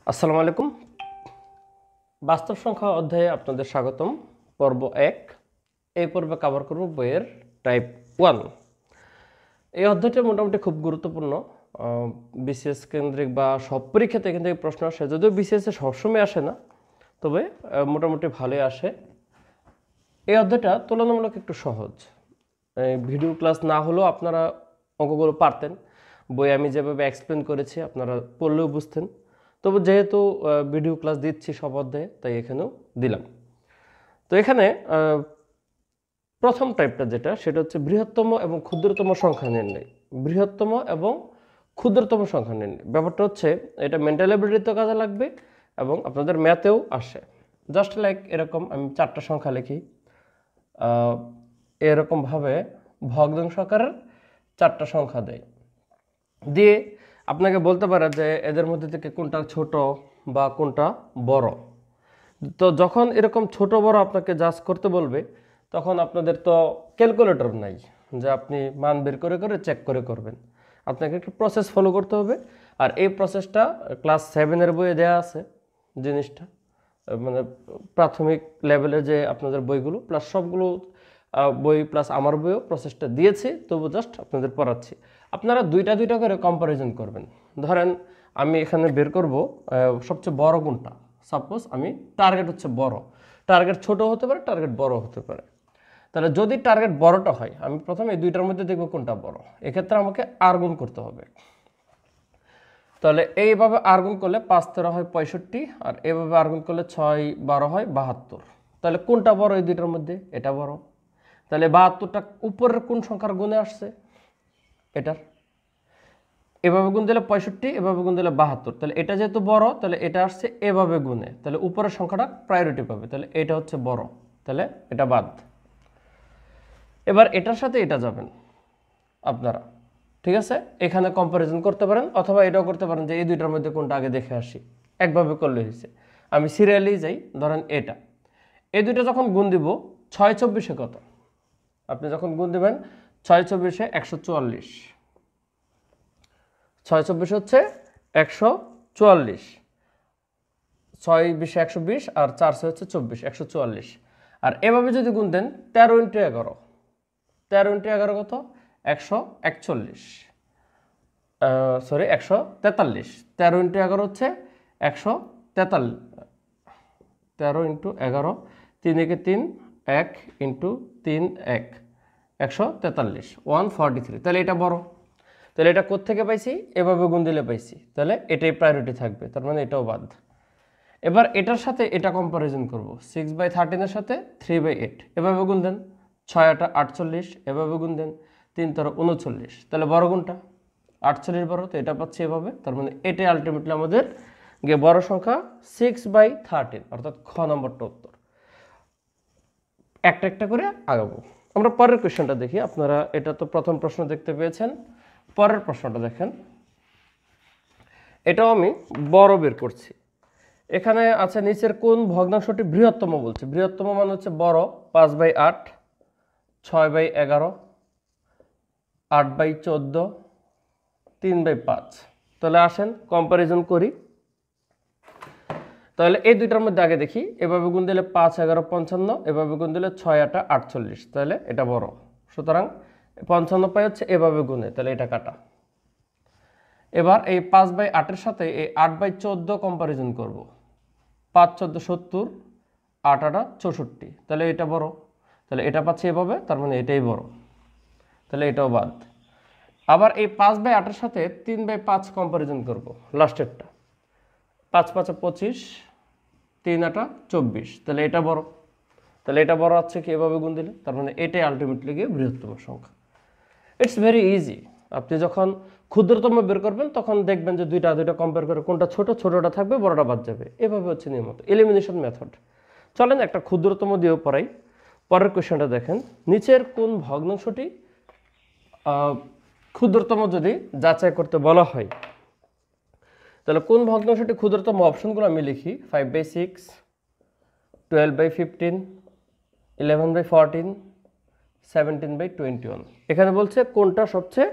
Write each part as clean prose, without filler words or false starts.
আসসালামু আলাইকুম। বাস্তব সংখ্যা অধ্যায়ে আপনাদের স্বাগতম। পর্ব 1। এই পর্বে কভার করব বইয়ের টাইপ 1। এই অধ্যায়টা মোটামুটি খুব গুরুত্বপূর্ণ। বিসিএস কেন্দ্রিক বা সব পরীক্ষাতে এখান থেকে প্রশ্ন আসে, যদিও বিসিএসে সবসময় আসে না, তবে মোটামুটি ভালোই আসে। এই অধ্যায়টা তুলনামূলক একটু সহজ। ভিডিও ক্লাস না হলেও আপনারা অঙ্কগুলো পারতেন। বই আমি যেভাবে এক্সপ্লেন করেছি আপনারা পড়লেও বুঝতেন। তবে যেহেতু ভিডিও ক্লাস দিচ্ছি সব অধ্যায়ে, তাই এখানেও দিলাম। তো এখানে প্রথম টাইপটা যেটা, সেটা হচ্ছে বৃহত্তম এবং ক্ষুদ্রতম সংখ্যা নির্ণয়। বৃহত্তম এবং ক্ষুদ্রতম সংখ্যা নির্ণয় ব্যাপারটা হচ্ছে, এটা মেন্টাল অ্যাবিলিটিতে কাজে লাগবে এবং আপনাদের ম্যাথেও আসে। জাস্ট লাইক এরকম আমি 4টা সংখ্যা লিখি, এরকমভাবে ভগ্নাংশ আকারের 4টা সংখ্যা দেয়, দিয়ে আপনাকে বলতে পারে যে এদের মধ্যে থেকে কোনটা ছোট বা কোনটা বড়। তো যখন এরকম ছোট বড় আপনাকে জাজ করতে বলবে, তখন আপনাদের তো ক্যালকুলেটর নাই যে আপনি মান বের করে করে চেক করে করবেন। আপনাকে একটা প্রসেস ফলো করতে হবে, আর এই প্রসেসটা ক্লাস 7-এর বইয়ে দেওয়া আছে। জিনিসটা মানে প্রাথমিক লেভেলের যে আপনাদের বইগুলো প্লাস সবগুলো বই প্লাস আমার বইও প্রসেসটা দিয়েছি, তবু জাস্ট আপনাদের পড়াচ্ছি। আপনারা দুইটা দুইটা করে কম্পারিজন করবেন। ধরেন আমি এখানে বের করব সবচেয়ে বড় কোনটা। সাপোজ আমি টার্গেট হচ্ছে বড়, টার্গেট ছোট হতে পারে, টার্গেট বড় হতে পারে। তাহলে যদি টার্গেট বড়টা হয়, আমি প্রথমে এই দুইটার মধ্যে দেখব কোনটা বড়। এক্ষেত্রে আমাকে আর গুণ করতে হবে। তাহলে এইভাবে আর গুণ করলে 5-13 হয় 65, আর এইভাবে আর গুণ করলে 6-12 হয় 72। তাহলে কোনটা বড় এই দুইটার মধ্যে? এটা বড়। তাহলে 72টা উপরের কোন সংখ্যার গুণে আসছে? এটার। এভাবে গুণ দিলে 65, এভাবে গুণ দিলে 72। তাহলে এটা যেহেতু বড়, তাহলে এটা আসছে এভাবে গুণে, তাহলে উপরের সংখ্যাটা প্রায়োরিটি পাবে, তাহলে এটা হচ্ছে বড়, তাহলে এটা বাদ। এবার এটার সাথে এটা যাবেন আপনারা, ঠিক আছে? এখানে কম্পারিজন করতে পারেন, অথবা এটাও করতে পারেন যে এই দুইটার মধ্যে কোনটা আগে দেখে আসি। একভাবে করলে হয়েছে। আমি সিরিয়ালি যাই, ধরেন এটা, এই দুইটা যখন গুণ দিব, 6-24 কত? আপনি যখন গুণ দিবেন 6-24 144, 6-24 হচ্ছে 144, 6-20 120, আর 4 হচ্ছে 24, 144। আর এভাবে যদি গুণ দেন 13 × 11, 13 × 11 কত? 141, সরি 143। 13 × 11 হচ্ছে 143, 13 × 11, 3 একে 3, 1 × 3 1, 143, 143। তাহলে এটা বড়। তাহলে এটা কোত্থেকে পাইছি? এভাবে গুণ দিলে পাইছি, তাহলে এটাই প্রায়োরিটি থাকবে, তার মানে এটাও বাদ। এবার এটার সাথে এটা কম্পারিজন করব, 6/13 এর সাথে 3/8। এভাবে গুণ দেন, 6 × 8 = 48, এভাবে গুণ দেন 3 × 39। তাহলে বড় কোনটা? 48 বড়, তো এটা পাচ্ছি এভাবে, তার মানে এটাই আলটিমেটলি আমাদের গিয়ে বড় সংখ্যা 6/13, অর্থাৎ খ নম্বরটা উত্তর। একটা একটা করে আগাবো। আমরা পরের কোয়েশ্চেনটা দেখি। আপনারা এটা তো প্রথম প্রশ্ন দেখতে পেয়েছেন, পরের প্রশ্নটা দেখেন। এটাও আমি বড় বের করছি। এখানে আছে নিচের কোন ভগ্নাংশটি বৃহত্তম বলছে। বৃহত্তম মানে হচ্ছে বড়, 5/8, 6/11, 8/14, 3/5। তাহলে আসেন কম্পারিজন করি। তাহলে এই দুইটার মধ্যে আগে দেখি, এভাবে গুণ দিলে 5 11 55, এভাবে গুণ দিলে 6 8 48, তাহলে এটা বড়। সুতরাং 55 পাই হচ্ছে এভাবে গুণে, তাহলে এটা কাটা। এবার এই 5/8 এর সাথে এই 8/14 কম্পারিজন করব। 5 14 70, 8 8 64, তাহলে এটা বড়, তাহলে এটা পাচ্ছি এভাবে, তার মানে এটাই বড়, তাহলে এটাও বাদ। আবার এই 5/8 এর সাথে 3/5 কম্পারিজন করব, লাস্টেরটা। 5 5 25, 3 8 24, তাহলে এটা বড়, তাহলে এটা বড় আছে কি এভাবে গুণ দিলে, তার মানে এটাই আলটিমেটলি গিয়ে বৃহত্তম সংখ্যা। It's very easy. আপনি যখন ক্ষুদ্রতম বের করবেন, তখন দেখবেন যে দুইটা দুইটা কম্পেয়ার করে কোনটা ছোট, ছোটটা থাকবে, বড়টা বাদ যাবে। এভাবে হচ্ছে নিয়মিত এলিমিনেশন মেথড। চলেন একটা ক্ষুদ্রতম দিয়েও পড়াই। পরের কোয়েশ্চনটা দেখেন, নিচের কোন ভগ্নাংশটি ক্ষুদ্রতম যদি যাচাই করতে বলা হয়, তাহলে কোন ভগ্নাংশটি ক্ষুদ্রতম? অপশনগুলো আমি লিখি, 5/6, 12/15, 11/14, 17/21। এখানে বলছে কোনটা সবচেয়ে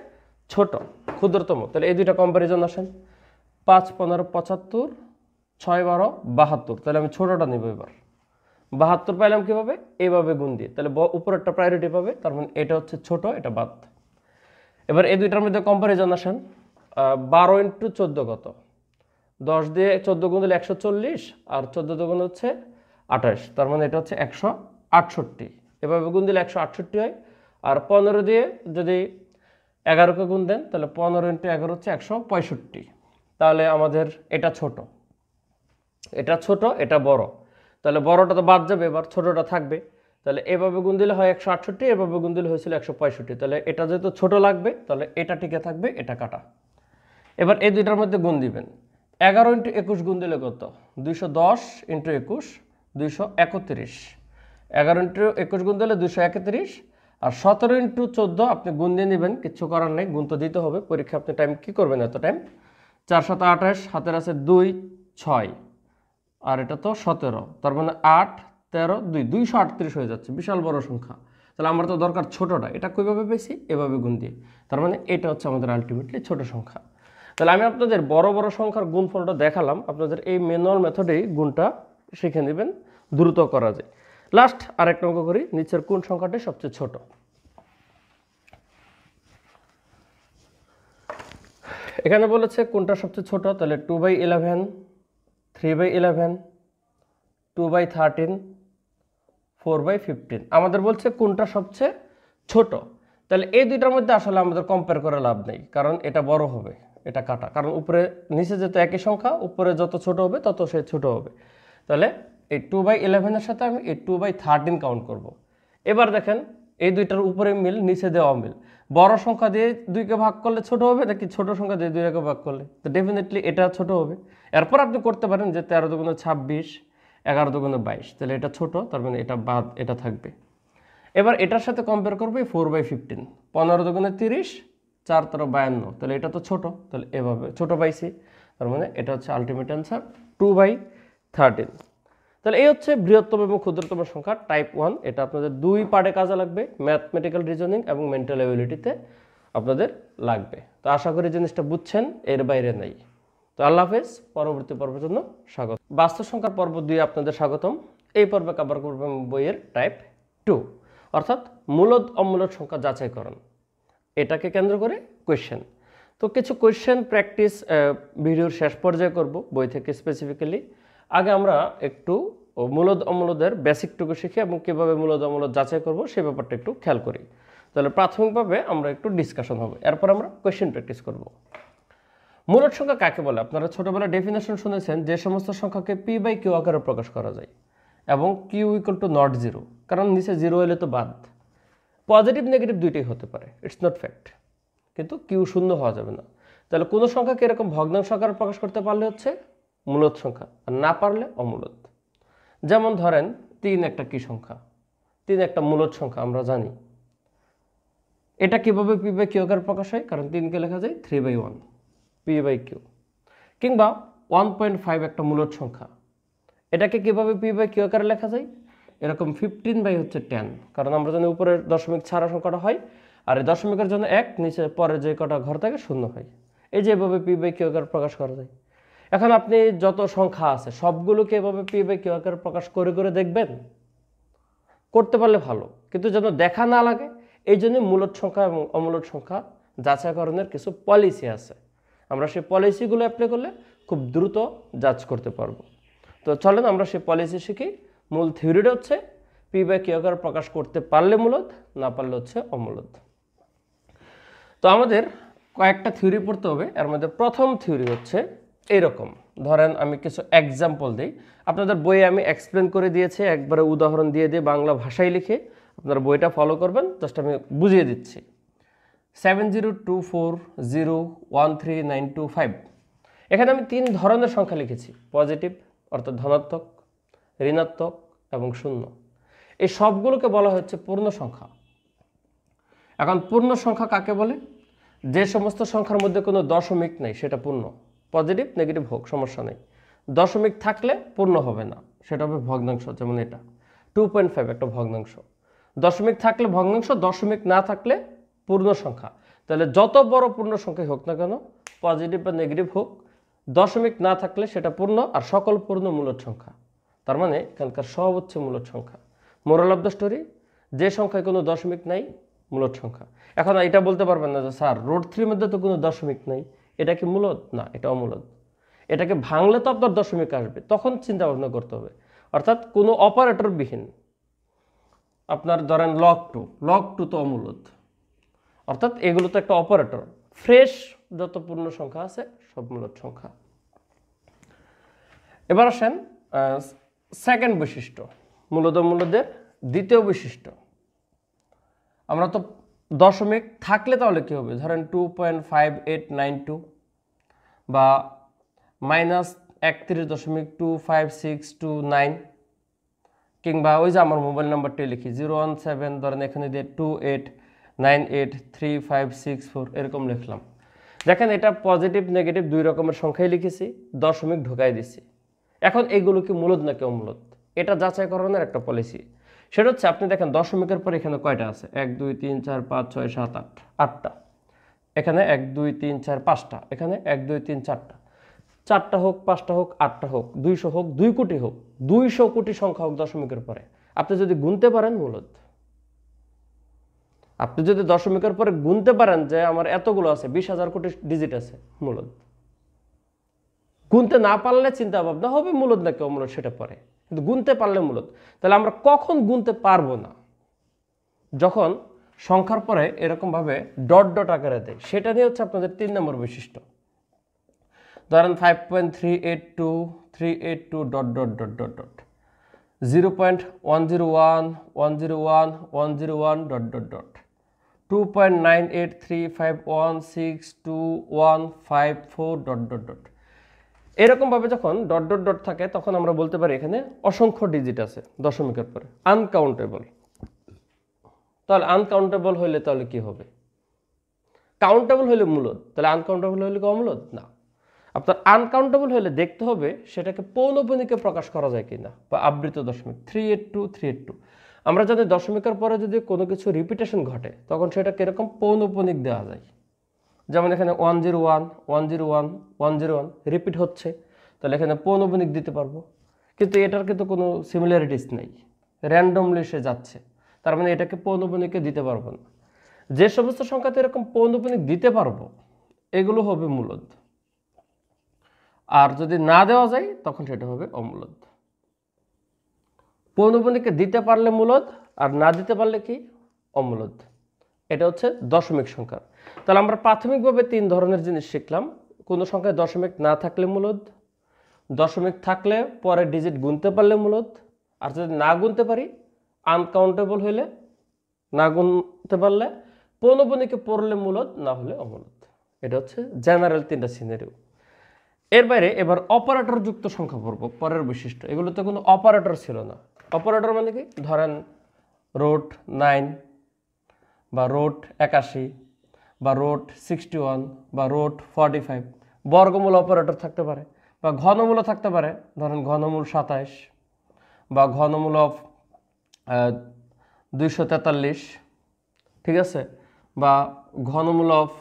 ছোট ক্ষুদ্রতম, তাহলে এই দুইটা কম্পারিজন আসেন। 5 15 75, 6 12 72, তাহলে আমি ছোটটা নিব এবার। 72 পাইলাম কিভাবে? এইভাবে গুণ দিয়ে, তাহলে উপরেরটা প্রায়োরিটি পাবে, তার মানে এটা হচ্ছে ছোট, এটা বাদ। এবার এই দুইটার মধ্যে কম্পারিজন আসেন। 12 × 14 কত? 10 দিয়ে 14 গুণ দিলে 140, আর 14 দুগুণ হচ্ছে 28, তার মানে এটা হচ্ছে 168। এভাবে গুণ দিলে 168 হয়। আর 15 দিয়ে যদি 11কে গুণ দেন তাহলে 15 × 11 হচ্ছে 165। তাহলে আমাদের এটা ছোট, এটা ছোট, এটা বড়, তাহলে বড়টা তো বাদ যাবে, এবার ছোটটা থাকবে। তাহলে এভাবে গুণ দিলে হয় 168, এভাবে গুণ দিলে হয়েছিল 165। তাহলে এটা যেহেতু ছোট লাগবে, তাহলে এটা টিকে থাকবে, এটা কাটা। এবার এই দুইটার মধ্যে গুণ দিবেন। 11 × 21 গুণ দিলে কত? 210 × 21 231। 11 × 21 গুণ দিলে 231। আর 17 × 14 আপনি গুণ দিয়ে নেবেন, কিচ্ছু করার নেই, গুণ তো দিতে হবে। পরীক্ষা আপনি টাইম কি করবেন এত টাইম? 4 7 28, হাতের আছে 2 6, আর এটা তো 17, তার মানে 8 13 2 238 হয়ে যাচ্ছে, বিশাল বড় সংখ্যা। তাহলে আমার তো দরকার ছোটটা, এটা কীভাবে পেয়েছি? এভাবে গুণ দিয়ে। তার মানে এটা হচ্ছে আমাদের আলটিমেটলি ছোট সংখ্যা। তাহলে আমি আপনাদের বড় বড় সংখ্যার গুণফলটা দেখালাম, আপনাদের এই ম্যানুয়াল মেথডেই গুণটা শিখে নেবেন, দ্রুত করা যায়। লাস্ট আরেকটা অঙ্ক করি, নিচের কোন সংখ্যাটি সবচেয়ে ছোট? এখানে বলেছে কোনটা সবচেয়ে ছোট, তাহলে 2/11, 3/11, 2/13, 4/15। আমাদের বলছে কোনটা সবচেয়ে ছোট। তাহলে এই দুইটার মধ্যে আসলে আমাদের কম্পেয়ার করে লাভ নেই, কারণ এটা বড় হবে, এটা কাটা, কারণ উপরে নিচে যেহেতু একই সংখ্যা, উপরে যত ছোট হবে তত সে ছোট হবে। তাহলে এই 2/11 সাথে আমি এই 2/13 কাউন্ট করব। এবার দেখেন এই দুইটার উপরে মিল, নিচে দেওয়া মিল। বড় সংখ্যা দিয়ে 2কে ভাগ করলে ছোট হবে, নাকি ছোট সংখ্যা দিয়ে 2কে ভাগ করলে? তো ডেফিনেটলি এটা ছোট হবে। এরপর আপনি করতে পারেন যে 13 দুগুণে 26, 11 দুগুণে 22, তাহলে এটা ছোট, তার মানে এটা বাদ, এটা থাকবে। এবার এটার সাথে কম্পেয়ার করবো 4/15, 15 দুগুণে 30, 4 13 52, তাহলে এটা তো ছোট, তাহলে এভাবে ছোট পাইছি, তার মানে এটা হচ্ছে আলটিমেট অ্যান্সার 2/13। তাহলে এই হচ্ছে বৃহত্তম এবং ক্ষুদ্রতম সংখ্যা টাইপ 1। এটা আপনাদের 2 পার্টে কাজে লাগবে, ম্যাথমেটিক্যাল রিজনিং এবং মেন্টাল অ্যাবিলিটিতে আপনাদের লাগবে। তো আশা করি জিনিসটা বুঝছেন, এর বাইরে নেই। তো আল্লাহ হাফেজ, পরবর্তী পর্বের জন্য স্বাগত। বাস্তব সংখ্যার পর্ব 2 আপনাদের স্বাগতম। এই পর্বে কভার করব বইয়ের টাইপ 2, অর্থাৎ মূলদ অমূলদ সংখ্যা যাচাইকরণ। এটাকে কেন্দ্র করে কোয়েশ্চেন। তো কিছু কোয়েশ্চেন প্র্যাকটিস ভিডিওর শেষ পর্যায়ে করব বই থেকে স্পেসিফিক্যালি। আগে আমরা একটু মূলদ অমূলদের বেসিকটুকু শিখি এবং কীভাবে মূলদ অমূলদ যাচাই করব সেই ব্যাপারটা একটু খেয়াল করি। তাহলে প্রাথমিকভাবে আমরা একটু ডিসকাশন হবে, এরপর আমরা কোয়েশ্চেন প্র্যাকটিস করব। মূলদ সংখ্যা কাকে বলে? আপনারা ছোটবেলায় ডেফিনেশন শুনেছেন, যে সমস্ত সংখ্যাকে p/q আকারে প্রকাশ করা যায় এবং q = not 0, কারণ নিচে 0 এলে তো বাদ। পজিটিভ নেগেটিভ দুইটাই হতে পারে, ইটস নট ফ্যাক্ট, কিন্তু কিউ শূন্য হওয়া যাবে না। তাহলে কোনো সংখ্যাকে এরকম ভগ্নাংশ আকারে প্রকাশ করতে পারলে হচ্ছে মূলদ সংখ্যা, আর না পারলে অমূলদ। যেমন ধরেন 3 একটা কি সংখ্যা? 3 একটা মূলদ সংখ্যা, আমরা জানি। এটা কিভাবে p/q আকারে প্রকাশ হয়? কারণ 3কে লেখা যায় 3/1 p/q। কিংবা 1.5 একটা মূলদ সংখ্যা, এটাকে কিভাবে p/q আকারে লেখা যায়? এরকম 15/10, কারণ আমরা জানি উপরে দশমিক ছাড়া সংখ্যাটা হয়, আর এই দশমিকের জন্য 1, নিচে পরে যে কটা ঘর থাকে 0 হয়। এই যে এভাবে p/q আকারে প্রকাশ করা যায়। এখন আপনি যত সংখ্যা আছে সবগুলোকে এভাবে p/q আকারে প্রকাশ করে করে দেখবেন, করতে পারলে ভালো, কিন্তু যেন দেখা না লাগে এই জন্য মূলদ সংখ্যা এবং অমূলদ সংখ্যা যাচাইকরণের কিছু পলিসি আছে। আমরা সেই পলিসিগুলো অ্যাপ্লাই করলে খুব দ্রুত যাচ করতে পারবো। তো চলেন আমরা সেই পলিসি শিখি। মূল থিওরিটা হচ্ছে p/q আকারে প্রকাশ করতে পারলে মূলদ, না পারলে হচ্ছে অমূলদ। তো আমাদের কয়েকটা থিওরি পড়তে হবে। এর মধ্যে প্রথম থিওরি হচ্ছে এইরকম। ধরেন আমি কিছু এক্সাম্পল দিই, আপনাদের বইয়ে আমি এক্সপ্লেন করে দিয়েছি, একবারে উদাহরণ দিয়ে দিয়ে বাংলা ভাষায় লিখে আপনারা বইটা ফলো করবেন। জাস্ট আমি বুঝিয়ে দিচ্ছি। 7024013925, এখানে আমি 3 ধরনের সংখ্যা লিখেছি, পজিটিভ অর্থাৎ ধনাত্মক, ঋণাত্মক এবং শূন্য। এই সবগুলোকে বলা হচ্ছে পূর্ণ সংখ্যা। এখন পূর্ণ সংখ্যা কাকে বলে? যে সমস্ত সংখ্যার মধ্যে কোনো দশমিক নেই সেটা পূর্ণ। পজিটিভ নেগেটিভ হোক, সমস্যা নেই। দশমিক থাকলে পূর্ণ হবে না, সেটা হবে ভগ্নাংশ। যেমন এটা 2.5 একটা ভগ্নাংশ। দশমিক থাকলে ভগ্নাংশ, দশমিক না থাকলে পূর্ণ সংখ্যা। তাহলে যত বড় পূর্ণ সংখ্যাই হোক না কেন, পজিটিভ বা নেগেটিভ হোক, দশমিক না থাকলে সেটা পূর্ণ, আর সকল পূর্ণ মূলদ সংখ্যা। তার মানে এখানকার সব হচ্ছে মূলদ সংখ্যা। মোরাল অফ দ্য স্টোরি, যে সংখ্যায় কোনো দশমিক নাই মূলদ সংখ্যা। এখন এটা বলতে পারবেন না যে স্যার √3 মধ্যে তো কোনো দশমিক নাই, এটা কি মূলদ? না, এটা অমূলদ। এটাকে ভাঙলে তো আপনার দশমিক আসবে, তখন চিন্তা ভাবনা করতে হবে। অর্থাৎ কোনো অপারেটর বিহীন, আপনার ধরেন লগ টু তো অমূলদ। অর্থাৎ এগুলো তো একটা অপারেটর। ফ্রেশ যত পূর্ণ সংখ্যা আছে সব মূলদ সংখ্যা। এবার আসেন সেকেন্ড বৈশিষ্ট্য, মূলদ অমূলদের দ্বিতীয় বৈশিষ্ট্য। আমরা তো দশমিক থাকলে তাহলে কি হবে, ধরেন 2.5892 বা -31.25629, কিংবা ওই যে আমার মোবাইল নাম্বারটি লিখি 017, ধরেন এখানে দিয়ে 28983564 এরকম লিখলাম। দেখেন এটা পজিটিভ নেগেটিভ দুই রকমের সংখ্যাই লিখেছি, দশমিক ঢোকাই দিছি। এখন এইগুলো কি মূলদ নাকি অমূলদ, এটা যাচাই করানোর একটা পলিসি। সেটা হচ্ছে আপনি দেখেন দশমিকের পর এখানে কয়টা আছে, 1 2 3 4 5 6 7 8, 8টা। এখানে 1 2 3 4 5টা, এখানে 1 2 3 4টা। 4টা হোক, 5টা হোক, 8টা হোক, 200 হোক, 2 কোটি হোক, 200 কোটি সংখ্যা হোক দশমিকের পরে, আপনি যদি গুনতে পারেন মূলদ। আপনি যদি দশমিকের পরে গুনতে পারেন যে আমার এতগুলো আছে, 20,000 কোটি ডিজিট আছে, মূলদ। গুনতে না পারলে চিন্তা ভাবনা হবে মূলদ নাকি অমূলদ সেটা পরে, কিন্তু গুনতে পারলে মূলদ। তাহলে আমরা কখন গুনতে পারবো না, যখন সংখ্যার পরে এরকমভাবে ডট ডট আকারে দেয়। সেটা নিয়ে হচ্ছে আপনাদের 3 নম্বর বৈশিষ্ট্য। ধরেন 5.382 dot dot dot dot dot, 0.101 dot dot dot, 2.9835162154 dot dot dot. এরকমভাবে যখন ডট ডট ডট থাকে তখন আমরা বলতে পারি এখানে অসংখ্য ডিজিট আছে দশমিকের পরে, আনকাউন্টেবল। তাহলে আনকাউন্টেবল হইলে তাহলে কি হবে, কাউন্টেবল হইলে মূলদ, তাহলে আনকাউন্টেবল হইলে কি অমূলদ? না। আপনার আনকাউন্টেবল হলে দেখতে হবে সেটাকে পৌনঃপুনিকে প্রকাশ করা যায় কিনা, বা আবৃত দশমিক 382। আমরা জানি দশমিকের পরে যদি কোনো কিছু রিপিটেশন ঘটে তখন সেটা কিরকম পৌনঃপুনিক দেওয়া যায়। যেমন এখানে 101 রিপিট হচ্ছে, তাহলে এখানে পৌনঃপুনিক দিতে পারবো। কিন্তু এটার কিন্তু কোনো সিমিলারিটিস নেই, র্যান্ডমলি সে যাচ্ছে, তার মানে এটাকে পৌনঃপুনিকে দিতে পারবো না। যে সমস্ত সংখ্যাতে এরকম পৌনঃপুনিক দিতে পারবো এগুলো হবে মূলদ, আর যদি না দেওয়া যায় তখন সেটা হবে অমূলদ। পৌনঃপুনিকে দিতে পারলে মূলদ, আর না দিতে পারলে কি অমূলদ। এটা হচ্ছে দশমিক সংখ্যা। তাহলে আমরা প্রাথমিকভাবে 3 ধরনের জিনিস শিখলাম। কোনো সংখ্যায় দশমিক না থাকলে মূলদ, দশমিক থাকলে পরে ডিজিট গুনতে পারলে মূলদ, আর যদি না গুনতে পারি আনকাউন্টেবল হইলে, না গুনতে পারলে পৌনঃপুনিকে পড়লে মূলদ, না হলে অমূলদ। এটা হচ্ছে জেনারেল 3টা সিনারিও। এর বাইরে এবার অপারেটর যুক্ত সংখ্যা পড়ব, পরের বৈশিষ্ট্য। এগুলোতে কোনো অপারেটর ছিল না। অপারেটর মানে কি, ধরেন √9 বা √81 বা √61 বা √45 বর্গমূল অপারেটর থাকতে পারে, বা ঘনমূল থাকতে পারে, ধরেন ঘনমূল 27 বা ঘনমূল অফ 243, ঠিক আছে, বা ঘনমূল অফ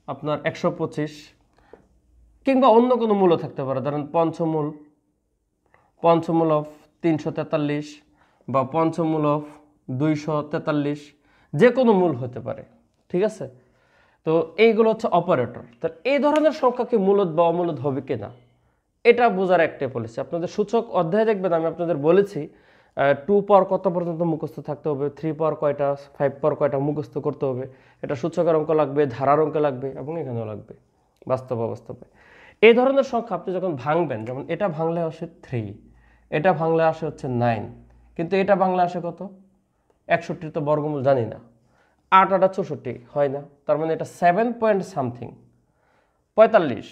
আপনার 125, কিংবা অন্য কোনো মূল্য থাকতে পারে, ধরেন পঞ্চমূল অফ 343 বা পঞ্চমূল অফ 243, যে কোনো মূল হতে পারে, ঠিক আছে। তো এইগুলো হচ্ছে অপারেটর। তাহলে এই ধরনের সংখ্যা কি মূলদ বা অমূলদ হবে কিনা এটা বোঝার একটাই পলিসি। আপনাদের সূচক অধ্যায়ে দেখবেন আমি আপনাদের বলেছি 2 পাওয়ার কত পর্যন্ত মুখস্থ থাকতে হবে, 3 পাওয়ার কয়টা, 5 পাওয়ার কয়টা মুখস্থ করতে হবে। এটা সূচকের অঙ্ক লাগবে, ধারার অঙ্ক লাগবে, এবং এখানেও লাগবে বাস্তবে। এই ধরনের সংখ্যা আপনি যখন ভাঙবেন, যেমন এটা ভাঙলে আসে 3, এটা ভাঙলে আসে হচ্ছে 9, কিন্তু এটা ভাঙলে আসে কত, 61 তো বর্গমূল জানি না, 8 8 64 হয় না, তার মানে এটা 7 পয়েন্ট সামথিং 45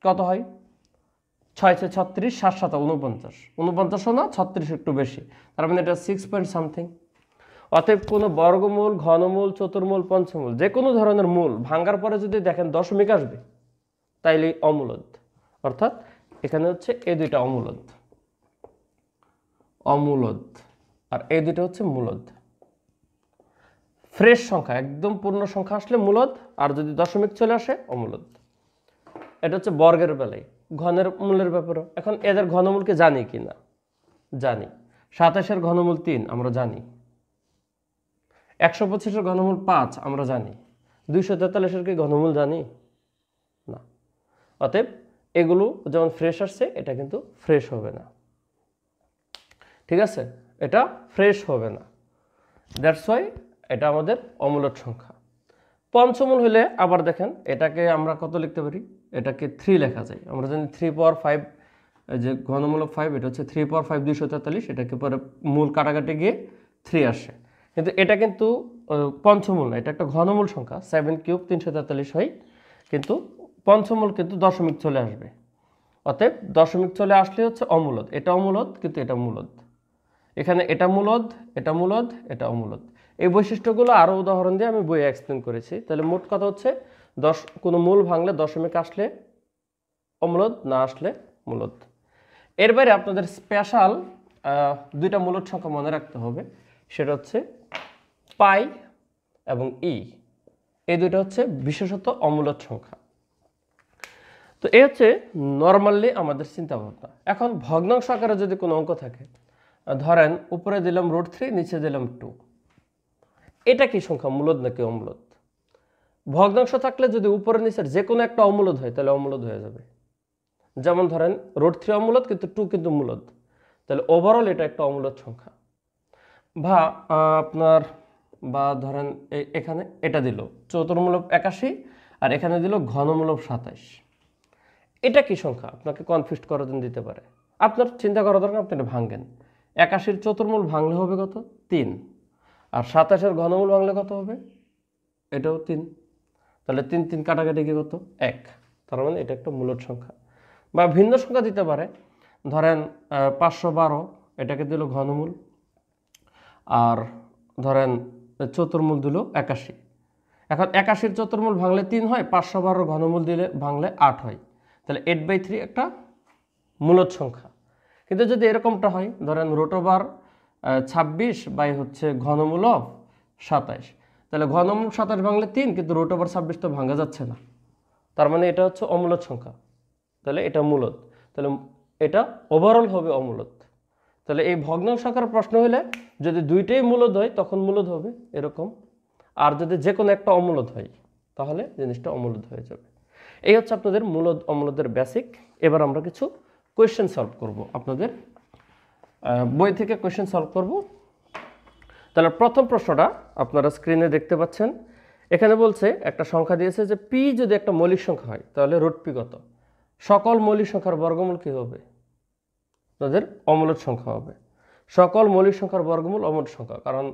কত হয়, 6 6 36 7 7 49, 49ও না 36 একটু বেশি, তার মানে এটা 6 পয়েন্ট সামথিং। অতএব কোনো বর্গমূল, ঘনমূল, চতুর্মূল, পঞ্চমূল যে কোনো ধরনের মূল ভাঙার পরে যদি দেখেন দশমিক আসবে তাইলে অমূলদ। অর্থাৎ এখানে হচ্ছে এই দুইটা অমূলদ, আর এই দুইটা হচ্ছে মূলদ। ফ্রেশ সংখ্যা, একদম পূর্ণ সংখ্যা আসলে মূলদ, আর যদি দশমিক চলে আসে অমূলদ। এটা হচ্ছে বর্গের বেলায়, ঘনের মূলের ব্যাপারে। এখন এদের ঘনমূলকে জানি কি না? জানি। 27-এর ঘনমূল 3 আমরা জানি, 125-এর ঘনমূল 5 আমরা জানি, 243-এর কি ঘনমূল জানি না। অতএব এগুলো যেমন ফ্রেশ আসছে, এটা কিন্তু ফ্রেশ হবে না, ঠিক আছে? এটা ফ্রেশ হবে না, দ্যাটস ওয়াই এটা আমাদের অমূলদ সংখ্যা। পঞ্চমূল হলে আবার দেখেন, এটাকে আমরা কত লিখতে পারি? এটাকে 3 লেখা যায়। আমরা জানি 3 পাওয়ার 5, যে ঘনমূলক 5, এটা হচ্ছে 3 পাওয়ার 5 243, এটাকে পরে মূল কাটাকাটি গিয়ে 3 আসে। কিন্তু এটা কিন্তু পঞ্চমূল না, এটা একটা ঘনমূল সংখ্যা, 7 কিউব 343 হয়, কিন্তু পঞ্চমূল কিন্তু দশমিক চলে আসবে। অতএব দশমিক চলে আসলে হচ্ছে অমূলদ। এটা অমূলদ, কিন্তু এটা মূলদ। এখানে এটা মূলদ, এটা মূলদ, এটা অমূলদ। এই বৈশিষ্ট্যগুলো আরও উদাহরণ দিয়ে আমি বইয়ে এক্সপ্লেন করেছি। তাহলে মোট কথা হচ্ছে কোনো মূল ভাঙলে দশমিক আসলে অমূলদ, না আসলে মূলদ। এর বাইরে আপনাদের স্পেশাল দুইটা মূলদ সংখ্যা মনে রাখতে হবে, সেটা হচ্ছে পাই এবং ই। এই দুইটা হচ্ছে বিশেষত অমূলদ সংখ্যা। তো এই হচ্ছে নর্মালি আমাদের চিন্তাভাবনা। এখন ভগ্নাংশ আকারে যদি কোনো অঙ্ক থাকে, ধরেন উপরে দিলাম √3, নিচে দিলাম 2, এটা কি সংখ্যা, মূলদ নাকি অমূলদ? ভগ্নাংশ থাকলে যদি উপরে নিচের যে কোনো একটা অমূলদ হয়, তাহলে অমূলদ হয়ে যাবে। যেমন ধরেন √3 অমূলদ, কিন্তু 2 কিন্তু মূলদ, তাহলে ওভারঅল এটা একটা অমূলদ সংখ্যা। বা ধরেন এখানে এটা দিল চতুর্মূলক 81, আর এখানে দিল ঘনমূলক 27, এটা কি সংখ্যা? আপনাকে কনফিউজ করার জন্য দিতে পারে। আপনার চিন্তা করা দরকার, আপনি এটা ভাঙবেন। 81-র চতুর্মূল ভাঙলে হবে কত? 3। আর 27-এর ঘনমূল ভাঙলে কত হবে? এটাও 3। তাহলে 3 3 কাটাকাটি কি কত? 1। তার মানে এটা একটা মূলদ সংখ্যা। বা ভিন্ন সংখ্যা দিতে পারে, ধরেন 512, এটাকে দিল ঘনমূল, আর ধরেন চতুর্মূল দিল 81। এখন 81-র চতুর্মূল ভাঙলে 3 হয়, 512 ঘনমূল দিলে ভাঙলে 8 হয়, তাহলে 8/3 একটা মূলদ সংখ্যা। কিন্তু যদি এরকমটা হয়, ধরেন √26 বাই হচ্ছে ঘনমূলক 27, তাহলে ঘনমূল 27 ভাঙলে 3, কিন্তু √26 তো ভাঙা যাচ্ছে না, তার মানে এটা হচ্ছে অমূলদ সংখ্যা, তাহলে এটা মূলদ, তাহলে এটা ওভারঅল হবে অমূলদ। তাহলে এই ভগ্নাংশ আকারে প্রশ্ন হলে যদি দুইটাই মূলদ হয় তখন মূলদ হবে এরকম, আর যদি যে কোনো একটা অমূলদ হয় তাহলে জিনিসটা অমূলদ হয়ে যাবে। এই হচ্ছে আপনাদের মূলদ অমূলদের বেসিক। এবার আমরা কিছু কোয়েশ্চেন সলভ করব, আপনাদের বই থেকে কোয়েশ্চেন সলভ করব। তাহলে প্রথম প্রশ্নটা আপনারা স্ক্রিনে দেখতে পাচ্ছেন। এখানে বলছে একটা সংখ্যা দিয়েছে যে পি যদি একটা মৌলিক সংখ্যা হয়, তাহলে √p কত? সকল মৌলিক সংখ্যার বর্গমূল কি হবে? তাদের অমূলদ সংখ্যা হবে। সকল মৌলিক সংখ্যার বর্গমূল অমূলদ সংখ্যা, কারণ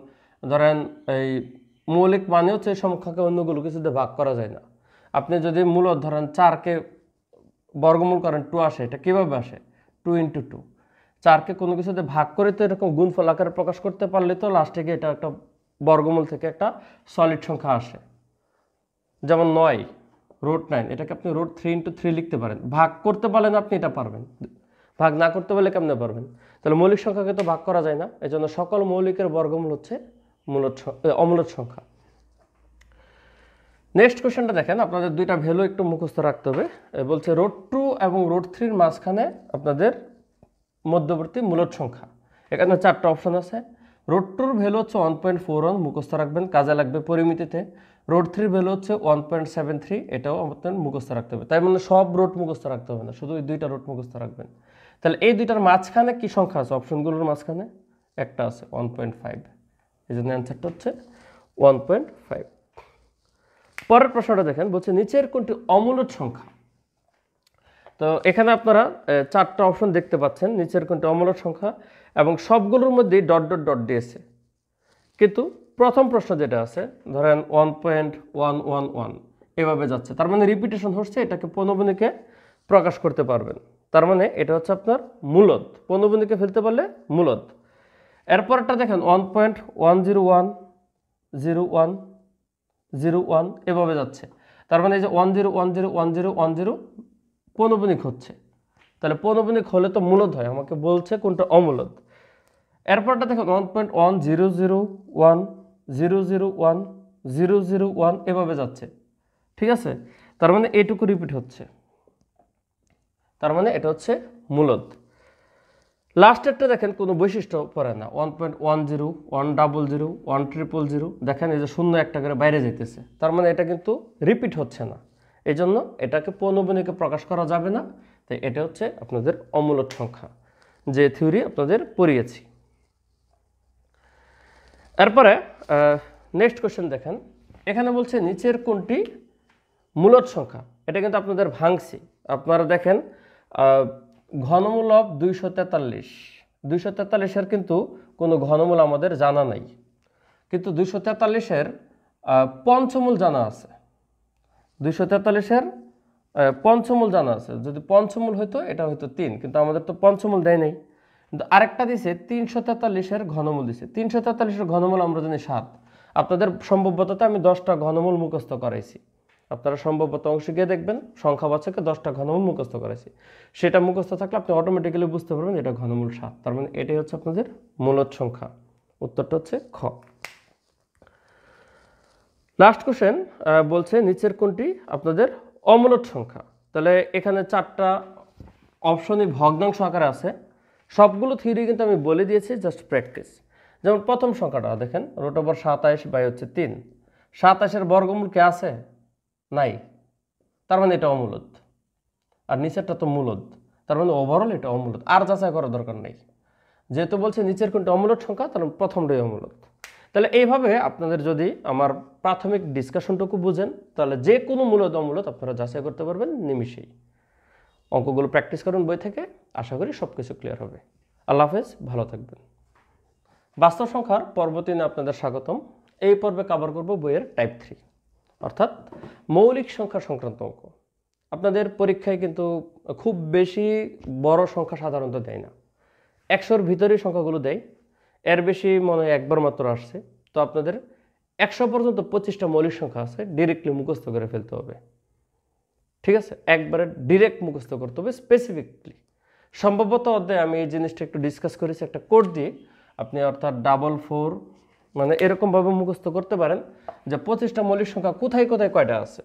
ধরেন এই মৌলিক মানে হচ্ছে এই সংখ্যাকে অন্যগুলো কিছুতে ভাগ করা যায় না। আপনি যদি মূলদ ধরেন 4কে বর্গমূল করেন 2 আসে, এটা কীভাবে আসে? 2 × 2। 4কে কোনো কিছুতে ভাগ করে তো এরকম গুণফল আকারে প্রকাশ করতে পারলে তো লাস্টে গিয়ে এটা একটা বর্গমূল থেকে একটা সলিড সংখ্যা আসে। যেমন 9 √9, এটাকে আপনি √3 × 3 লিখতে পারেন। ভাগ করতে পারলেন আপনি, এটা পারবেন। ভাগ না করতে পারলে কেমনে পারবেন? তাহলে মৌলিক সংখ্যাকে তো ভাগ করা যায় না, এই জন্য সকল মৌলিকের বর্গমূল হচ্ছে অমূলদ সংখ্যা। নেক্সট কোশ্চেনটা দেখেন, আপনাদের দুইটা ভ্যালু একটু মুখস্থ রাখতে হবে। বলছে √2 এবং √3-র মাঝখানে আপনাদের মধ্যবর্তী মূলদ সংখ্যা। এখানে 4টা অপশন আছে। √2-র ভ্যালু হচ্ছে 1.41, মুখস্থ রাখবেন, কাজে লাগবে পরিমিতিতে। √3-র ভ্যালু হচ্ছে 1.73, এটাও আপনার মুখস্থ রাখতে হবে। তাই মানে সব রুট মুখস্থ রাখতে হবে না, শুধু এই দুইটা রুট মুখস্থ রাখবেন। তাহলে এই দুইটার মাঝখানে কি সংখ্যা আছে? অপশনগুলোর মাঝখানে একটা আছে 1.5, এই জন্য অ্যান্সারটা হচ্ছে 1.5। পরের প্রশ্নটা দেখেন, বলছে নিচের কোনটি অমূলদ সংখ্যা? তো এখানে আপনারা 4টা অপশন দেখতে পাচ্ছেন, নিচের কোনটি অমূলদ সংখ্যা, এবং সবগুলোর মধ্যেই ডট ডট ডট দিয়েছে। কিন্তু প্রথম প্রশ্ন যেটা আছে, ধরেন 1.111 এভাবে যাচ্ছে, তার মানে রিপিটেশন হচ্ছে, এটাকে পৌনঃপুনিকে প্রকাশ করতে পারবেন, তার মানে এটা হচ্ছে আপনার মূলদ। পৌনঃপুনিকে ফেলতে পারলে মূলদ। এরপরটা দেখেন 1.1010101 এভাবে যাচ্ছে, তার মানে এই যে 10101010 পৌনঃপুনিক হচ্ছে, তাহলে পৌনঃপুনিক হলে তো মূলদ হয়, আমাকে বলছে কোনটা অমূলদ। এরপরটা দেখুন 1.1001001001 এভাবে যাচ্ছে, ঠিক আছে? তার মানে এইটুকু রিপিট হচ্ছে, তার মানে এটা হচ্ছে মূলদ। লাস্টেরটা দেখেন কোনো বৈশিষ্ট্য পড়ে না, 1.10, 100, 100, দেখেন এই যে শূন্য একটা করে বাইরে যেতেছে, তার মানে এটা কিন্তু রিপিট হচ্ছে না, এই জন্য এটাকে পৌনঃপুনিকে প্রকাশ করা যাবে না। তাই এটা হচ্ছে আপনাদের অমূলদ সংখ্যা, যে থিওরি আপনাদের পড়িয়েছি। এরপরে নেক্সট কোশ্চেন দেখেন, এখানে বলছে নিচের কোনটি মূলদ সংখ্যা। এটা কিন্তু আপনাদের ভাঙছি। আপনারা দেখেন ঘনমূলক 243, 243-এর কিন্তু কোনো ঘনমূল আমাদের জানা নাই, কিন্তু 243-এর পঞ্চমূল জানা আছে, 243-এর পঞ্চমূল জানা আছে। যদি পঞ্চমূল হইতো এটা হয়তো 3, কিন্তু আমাদের তো পঞ্চমূল দেয় নাই। কিন্তু আরেকটা দিছে 343-এর ঘনমূল দিছে, 343-এর ঘনমূল আমরা জানি 7। আপনাদের সম্ভবততে আমি 10টা ঘনমূল মুখস্থ করাইছি, আপনারা সম্ভবত অংশে গিয়ে দেখবেন সংখ্যাবাচকে 10টা ঘনমূল মুখস্থ করাইছি। সেটা মুখস্থ থাকলে আপনি অটোমেটিক্যালি বুঝতে পারবেন এটা ঘনমূল 7, তার মানে এটাই হচ্ছে আপনাদের মূলদ সংখ্যা। উত্তরটা হচ্ছে খ। লাস্ট কোশ্চেন বলছে নিচের কোনটি আপনাদের অমূলদ সংখ্যা। তাহলে এখানে 4টা অপশনই ভগ্নাংশ আকারে আছে, সবগুলো থিওরি কিন্তু আমি বলে দিয়েছি, জাস্ট প্র্যাকটিস। যেমন প্রথম সংখ্যাটা দেখেন √27/3, 27-এর বর্গমূল কে আছে? নাই, তার মানে এটা অমূলদ। আর নিচেরটা তো মূলদ, তার মানে ওভারঅল এটা অমূলদ, আর যাচাই করার দরকার নেই। যেহেতু বলছে নিচের কোনটি অমূলদ সংখ্যা, তাহলে প্রথমটাই অমূলদ। তাহলে এইভাবে আপনাদের যদি আমার প্রাথমিক ডিসকাশনটুকু বুঝেন, তাহলে যে কোনো মূলদ অমূলদ আপনারা যাচাই করতে পারবেন নিমিষেই। অঙ্কগুলো প্র্যাকটিস করুন বই থেকে, আশা করি সব কিছু ক্লিয়ার হবে। আল্লাহ হাফেজ, ভালো থাকবেন। বাস্তব সংখ্যার পর্ব 3-এ আপনাদের স্বাগতম। এই পর্বে কভার করব বইয়ের টাইপ 3, অর্থাৎ মৌলিক সংখ্যা সংক্রান্ত অঙ্ক। আপনাদের পরীক্ষায় কিন্তু খুব বেশি বড় সংখ্যা সাধারণত দেয় না, 100-র ভিতরেই সংখ্যাগুলো দেয়, এর বেশি মনে হয় একবার মাত্র আসছে। তো আপনাদের 100 পর্যন্ত 25টা মৌলিক সংখ্যা আছে, ডিরেক্টলি মুখস্থ করে ফেলতে হবে। ঠিক আছে, একবারে ডিরেক্ট মুখস্থ করতে হবে স্পেসিফিকলি। সম্ভবত অধ্যায়ে আমি এই জিনিসটা একটু ডিসকাস করেছি একটা কোড দিয়ে, আপনি অর্থাৎ 444 মানে এরকমভাবে মুখস্থ করতে পারেন যে 25টা মৌলিক সংখ্যা কোথায় কোথায় কয়টা আছে।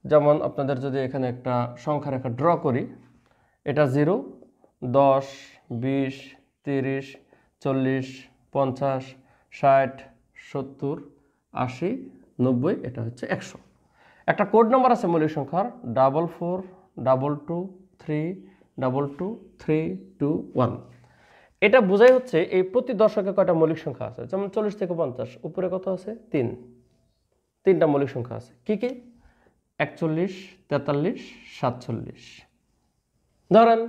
যেমন আপনাদের যদি এখানে একটা সংখ্যা রেখা ড্র করি, এটা 0, 10, 20, 30, 40, 50, 60, 70, 80, 90, এটা হচ্ছে 100। একটা কোড নাম্বার আছে মৌলিক সংখ্যার 4422232231। এটা বোঝাই হচ্ছে এই প্রতি দশকে কয়টা মৌলিক সংখ্যা আছে। যেমন 40 থেকে 50 উপরে কত আছে? 3টা মৌলিক সংখ্যা আছে। কি কি? 41, 43, 47। ধরেন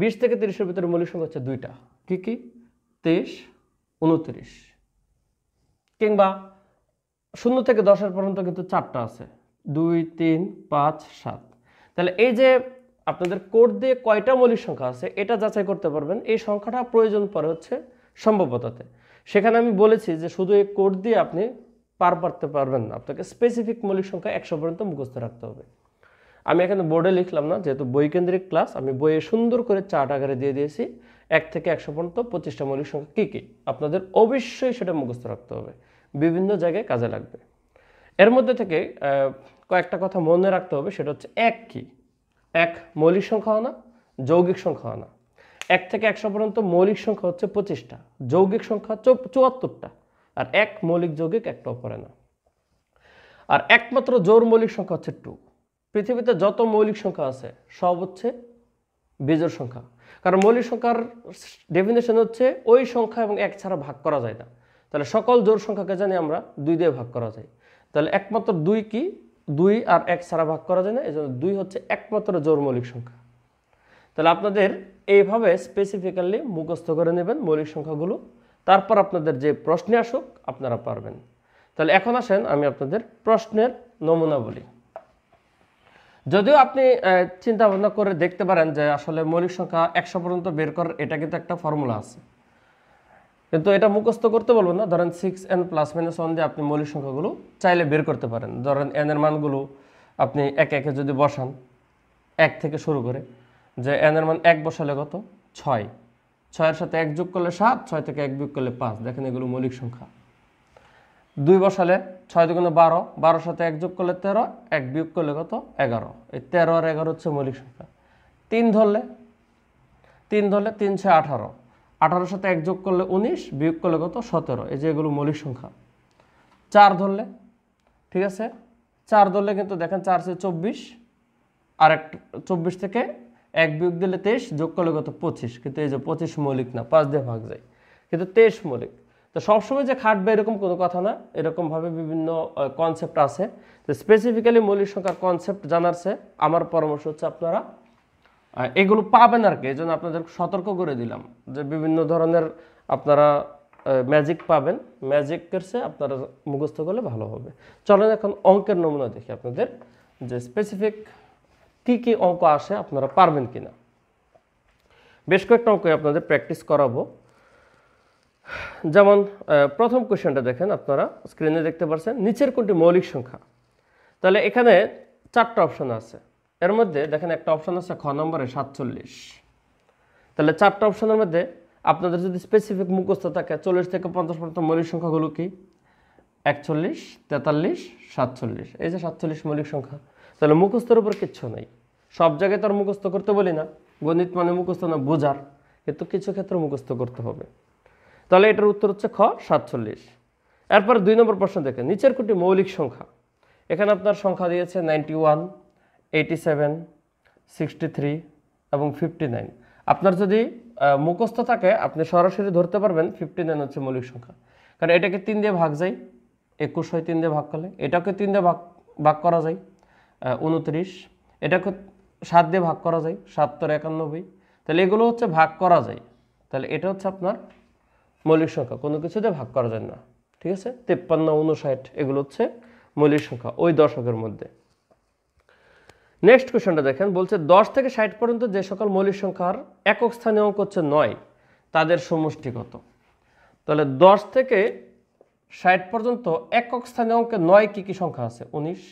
20 থেকে 30-এর ভিতরে মৌলিক সংখ্যা হচ্ছে 2টা। কি কি? 23, 29। কিংবা 0 থেকে 10-এর পর্যন্ত কিন্তু 4টা আছে, 2, 3, 5, 7। তাহলে এই যে আপনাদের কোড দিয়ে কয়টা মৌলিক সংখ্যা আছে এটা যাচাই করতে পারবেন। এই সংখ্যাটা প্রয়োজন পড়ে হচ্ছে সম্ভাব্যতাতে। সেখানে আমি বলেছি যে শুধু এই কোড দিয়ে আপনি পার পারতে পারবেন না, আপনাকে স্পেসিফিক মৌলিক সংখ্যা 100 পর্যন্ত মুখস্থ রাখতে হবে। আমি এখানে বোর্ডে লিখলাম না, যেহেতু বইকেন্দ্রিক ক্লাস, আমি বইয়ে সুন্দর করে চার্ট আকারে দিয়ে দিয়েছি 1 থেকে 100 পর্যন্ত 25টা মৌলিক সংখ্যা কী কী, আপনাদের অবশ্যই সেটা মুখস্থ রাখতে হবে, বিভিন্ন জায়গায় কাজে লাগবে। এর মধ্যে থেকে কয়েকটা কথা মনে রাখতে হবে, সেটা হচ্ছে 1 কি? 1 মৌলিক সংখ্যাও না, যৌগিক সংখ্যাও না। 1 থেকে 100 পর্যন্ত মৌলিক সংখ্যা হচ্ছে 25টা, যৌগিক সংখ্যা 74টা, আর 1 মৌলিক যৌগিক একটাও পড়ে না। আর একমাত্র জোড় মৌলিক সংখ্যা হচ্ছে 2। পৃথিবীতে যত মৌলিক সংখ্যা আছে সব হচ্ছে বিজোড় সংখ্যা, কারণ মৌলিক সংখ্যার ডেফিনেশন হচ্ছে ওই সংখ্যা এবং 1 ছাড়া ভাগ করা যায় না। তাহলে সকল জোড় সংখ্যাকে জানি আমরা 2 দিয়ে ভাগ করা যায়। তাহলে একমাত্র 2 কি? 2 আর 1 ছাড়া ভাগ করা যায় না, এই জন্য 2 হচ্ছে একমাত্র জোড় মৌলিক সংখ্যা। তাহলে আপনাদের এইভাবে স্পেসিফিক্যালি মুখস্থ করে নেবেন মৌলিক সংখ্যাগুলো, তারপর আপনাদের যে প্রশ্নে আসুক আপনারা পারবেন। তাহলে এখন আসেন আমি আপনাদের প্রশ্নের নমুনা বলি। যদিও আপনি চিন্তা ভাবনা করে দেখতে পারেন যে আসলে মৌলিক সংখ্যা 100 পর্যন্ত বের করার এটা কিন্তু একটা ফর্মুলা আছে, কিন্তু এটা মুখস্থ করতে বলবো না। ধরেন 6n ± 1 দিয়ে আপনি মৌলিক সংখ্যাগুলো চাইলে বের করতে পারেন। ধরেন n এর মানগুলো আপনি একে একে যদি বসান, 1 থেকে শুরু করে, যে n এর মান 1 বসালে কত? 6, 6-এর সাথে 1 যোগ করলে 7, 6 থেকে 1 বিয়োগ করলে 5। দেখেন এগুলো মৌলিক সংখ্যা। 2 বসালে 6 × 12, 12-এর সাথে 1 যোগ করলে 13, 1 বিয়োগ করলে কত? 11। এই 13 আর 11 হচ্ছে মৌলিক সংখ্যা। 3 ধরলে 3 6 18, 18 সাথে 1 যোগ করলে 19, বিয়োগ করলে কত 17, এই যে এগুলো মৌলিক সংখ্যা। 4 ধরলে, ঠিক আছে, 4 ধরলে কিন্তু দেখেন 4 সে 24, আর 24 থেকে 1 বিয়োগ দিলে 23, যোগ করলে কত 25, কিন্তু এই যে 25 মৌলিক না, 5 দিয়ে ভাগ যায়, কিন্তু 23 মৌলিক। তো সবসময় যে খাটবে এরকম কোনো কথা না, এরকমভাবে বিভিন্ন কনসেপ্ট আছে। তো স্পেসিফিক্যালি মৌলিক সংখ্যার কনসেপ্ট জানার চেয়ে আমার পরামর্শ হচ্ছে আপনারা এগুলো পাবেন আর কি, এই জন্য আপনাদের সতর্ক করে দিলাম যে বিভিন্ন ধরনের আপনারা ম্যাজিক পাবেন, ম্যাজিকের চেয়ে আপনারা মুখস্থ করলে ভালো হবে। চলেন এখন অঙ্কের নমুনা দেখি আপনাদের, যে স্পেসিফিক কী কী অঙ্ক আসে আপনারা পারবেন কিনা। বেশ কয়েকটা অঙ্ক আপনাদের প্র্যাকটিস করাবো। যেমন প্রথম কোশ্চেনটা দেখেন, আপনারা স্ক্রিনে দেখতে পাচ্ছেন, নিচের কোনটি মৌলিক সংখ্যা। তাহলে এখানে 4টা অপশন আছে, এর মধ্যে দেখেন একটা অপশন আছে খ নম্বরে 47। তাহলে 4টা অপশনের মধ্যে আপনাদের যদি স্পেসিফিক মুখস্থ থাকে 40 থেকে 50 পর্যন্ত মৌলিক সংখ্যাগুলো কি 41, 43, 47, এই যে 47 মৌলিক সংখ্যা। তাহলে মুখস্থের উপর কিচ্ছু নেই, সব জায়গায় তো আর মুখস্থ করতে বলি না, গণিত মানে মুখস্থ না বোঝার, কিন্তু কিছু ক্ষেত্রে মুখস্থ করতে হবে। তাহলে এটার উত্তর হচ্ছে খ 47। এরপর 2 নম্বর প্রশ্ন দেখেন, নিচের কোনটি মৌলিক সংখ্যা। এখানে আপনার সংখ্যা দিয়েছে 91, 87, 63 এবং 59। আপনার যদি মুখস্থ থাকে আপনি সরাসরি ধরতে পারবেন 59 হচ্ছে মৌলিক সংখ্যা, কারণ এটাকে 3 দিয়ে ভাগ যায়, 21 হয় 3 দিয়ে ভাগ করলে, এটাকে 3 দিয়ে ভাগ করা যায় 29, এটাকে 7 দিয়ে ভাগ করা যায় 7 × 91, তাহলে এগুলো হচ্ছে ভাগ করা যায়। তাহলে এটা হচ্ছে আপনার মৌলিক সংখ্যা, কোনো কিছু দিয়ে ভাগ করা যায় না, ঠিক আছে। 53, 59 এগুলো হচ্ছে মৌলিক সংখ্যা ওই দশকের মধ্যে। নেক্সট কোশ্চেনটা দেখেন, বলছে 10 থেকে 60 পর্যন্ত যে সকল মৌলিক সংখ্যার একক স্থানীয় অঙ্ক হচ্ছে 9, তাদের সমষ্টি কত। তাহলে 10 থেকে 60 পর্যন্ত একক স্থানীয় অঙ্কে 9 কি কি সংখ্যা আছে, 19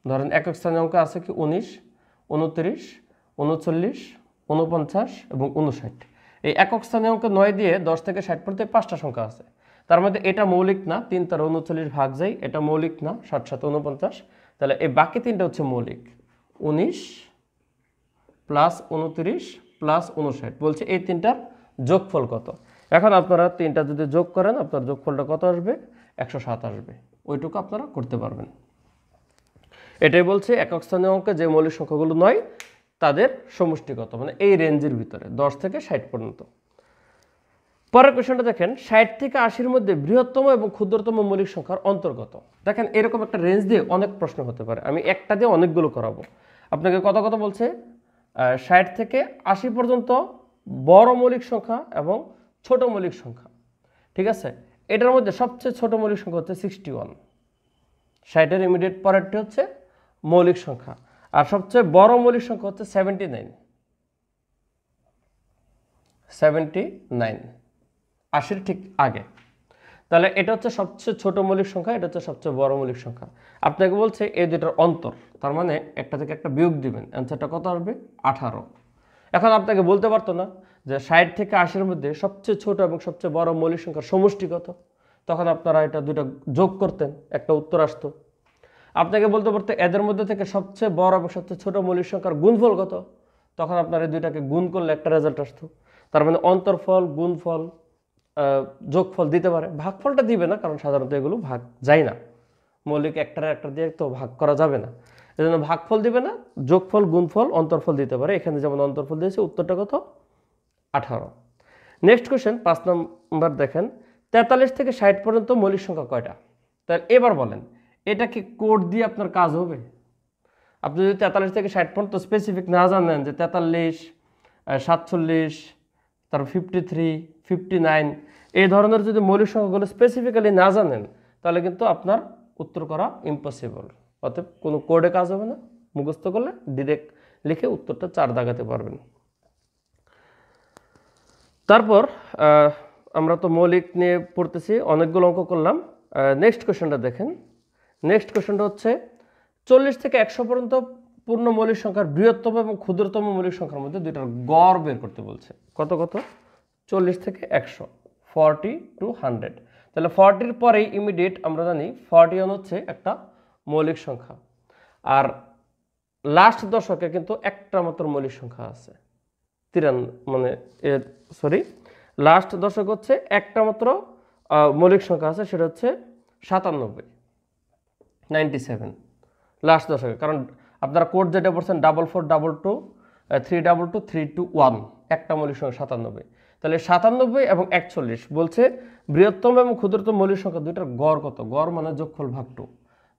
ধরেন, একক স্থানীয় অঙ্ক আছে কি 19, 29, 39, 49 এবং 59। এই একক স্থানীয় অঙ্ক 9 দিয়ে 10 থেকে 60 পর্যন্ত 5টা সংখ্যা আছে, তার মধ্যে এটা মৌলিক না, 3 × 39 ভাগ যায়, এটা মৌলিক না, 7 × 7 = 49। তাহলে এই বাকি 3টা হচ্ছে মৌলিক, 19 + 29 + 59, বলছে এই 3টার যোগফল কত। এখন আপনারা 3টা যদি যোগ করেন আপনার যোগফলটা কত আসবে, 107 আসবে, ওইটুকু আপনারা করতে পারবেন। এটাই বলছে একক স্থানীয় অঙ্কে যে মৌলিক সংখ্যাগুলো 9 তাদের সমষ্টি কত, মানে এই রেঞ্জের ভিতরে 10 থেকে 60 পর্যন্ত। পরের কোশ্চেনটা দেখেন, 60 থেকে 80-র মধ্যে বৃহত্তম এবং ক্ষুদ্রতম মৌলিক সংখ্যার অন্তর্গত। দেখেন এরকম একটা রেঞ্জ দিয়ে অনেক প্রশ্ন হতে পারে, আমি একটা দিয়ে অনেকগুলো করাবো। আপনাকে কত বলছে, 60 থেকে 80 পর্যন্ত বড় মৌলিক সংখ্যা এবং ছোট মৌলিক সংখ্যা, ঠিক আছে। এটার মধ্যে সবচেয়ে ছোট মৌলিক সংখ্যা হচ্ছে 61, 60-এর ইমিডিয়েট পরেরটি হচ্ছে মৌলিক সংখ্যা, আর সবচেয়ে বড় মৌলিক সংখ্যা হচ্ছে 79, 80-র ঠিক আগে। তাহলে এটা হচ্ছে সবচেয়ে ছোট মৌলিক সংখ্যা, এটা হচ্ছে সবচেয়ে বড় মৌলিক সংখ্যা। আপনাকে বলছে এই দুটার অন্তর, তার মানে একটা থেকে একটা বিয়োগ দিবেন, অ্যান্সারটা কত আসবে 18। এখন আপনাকে বলতে পারতো না যে 60 থেকে 80-র মধ্যে সবচেয়ে ছোট এবং সবচেয়ে বড় মৌলিক সংখ্যার সমষ্টি কত, তখন আপনারা এটা দুটো যোগ করতেন, একটা উত্তর আসতো। আপনাকে বলতে পারতো এদের মধ্যে থেকে সবচেয়ে বড় এবং সবচেয়ে ছোট মৌলিক সংখ্যার গুণফল কত, তখন আপনার এই দুইটাকে গুণ করলে একটা রেজাল্ট আসতো। তার মানে অন্তরফল, গুণফল, যোগফল দিতে পারে, ভাগফলটা দিবে না, কারণ সাধারণত এগুলো ভাগ যায় না, মৌলিক একটা দিয়ে তো ভাগ করা যাবে না, এজন্য ভাগফল দিবে না, যোগফল, গুণফল, অন্তরফল দিতে পারে। এখানে যেমন অন্তরফল দিয়েছে, উত্তরটা কত 18। নেক্সট কোশ্চেন 5 নম্বর দেখেন, 43 থেকে 60 পর্যন্ত মৌলিক সংখ্যা কয়টা। তাহলে এবার বলেন এটা কি কোড দিয়ে আপনার কাজ হবে। আপনি যদি 43 থেকে 60 পর্যন্ত স্পেসিফিক না জানেন যে 43, 47, তারপর 53, 59 এই ধরনের যদি মৌলিক সংখ্যাগুলো স্পেসিফিক্যালি না জানেন, তাহলে কিন্তু আপনার উত্তর করা ইম্পসিবল। অতএব কোনো কোডে কাজ হবে না, মুখস্থ করলে ডিরেক্ট লিখে উত্তরটা 4 দাগাতে পারবেন। তারপর আমরা তো মৌলিক নিয়ে পড়তেছি, অনেকগুলো অঙ্ক করলাম। নেক্সট কোশ্চেনটা দেখেন, নেক্সট কোশ্চেনটা হচ্ছে 40 থেকে 100 পর্যন্ত পূর্ণ মৌলিক সংখ্যার বৃহত্তম এবং ক্ষুদ্রতম মৌলিক সংখ্যার মধ্যে দুইটার গড় বের করতে বলছে। কত 40 থেকে 100, 40 to 100। তাহলে 40-র পরেই ইমিডিয়েট আমরা জানি 41 হচ্ছে একটা মৌলিক সংখ্যা, আর লাস্ট দশকে কিন্তু একটা মাত্র মৌলিক সংখ্যা আছে, লাস্ট দশক হচ্ছে একটা মাত্র মৌলিক সংখ্যা আছে, সেটা হচ্ছে 97, 97 লাস্ট দশকে। কারণ আপনারা কোড যেটা পড়ছেন 4422 322 321, একটা মৌলিক সংখ্যা 97। তাহলে 97 এবং 41 বলছে বৃহত্তম এবং ক্ষুদ্রতম মৌলিক সংখ্যা দুইটার গড় কত, গড় মানে যোগফল ভাগ 2।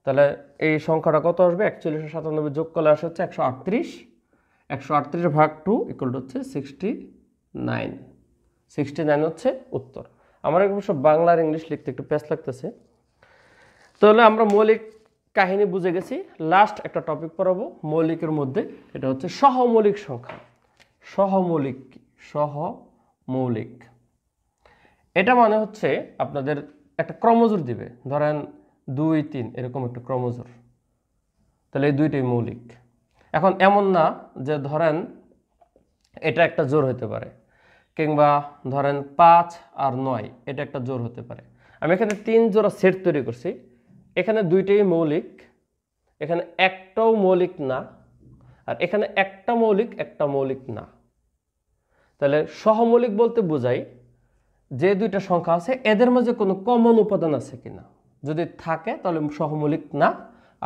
তাহলে এই সংখ্যাটা কত আসবে, 41 আর 97 যোগ করলে আসে হচ্ছে 138, 138 ভাগ 2 ইকুয়াল টু হচ্ছে 69, 69 হচ্ছে উত্তর। আমার অবশ্য বাংলা আর ইংলিশ লিখতে একটু প্যাচ লাগতেছে। তাহলে আমরা মৌলিক কাহিনী বুঝে গেছি। লাস্ট একটা টপিক পড়াবো মৌলিকের মধ্যে, এটা হচ্ছে সহমৌলিক সংখ্যা। সহমৌলিক এটা মানে হচ্ছে আপনাদের একটা ক্রমজোর দিবে, ধরেন 2 3 এরকম একটা ক্রমজোর, তাহলে এই দুইটাই মৌলিক। এখন এমন না যে ধরেন এটা একটা জোর হতে পারে, কিংবা ধরেন 5 আর 9 এটা একটা জোর হতে পারে। আমি এখানে 3 জোড়া সেট তৈরি করছি, এখানে দুইটাই মৌলিক, এখানে একটাও মৌলিক না, আর এখানে একটা মৌলিক না। তাহলে সহমৌলিক বলতে বোঝায় যে দুইটা সংখ্যা আছে এদের মাঝে কোনো কমন উপাদান আছে কিনা, যদি থাকে তাহলে সহমৌলিক না,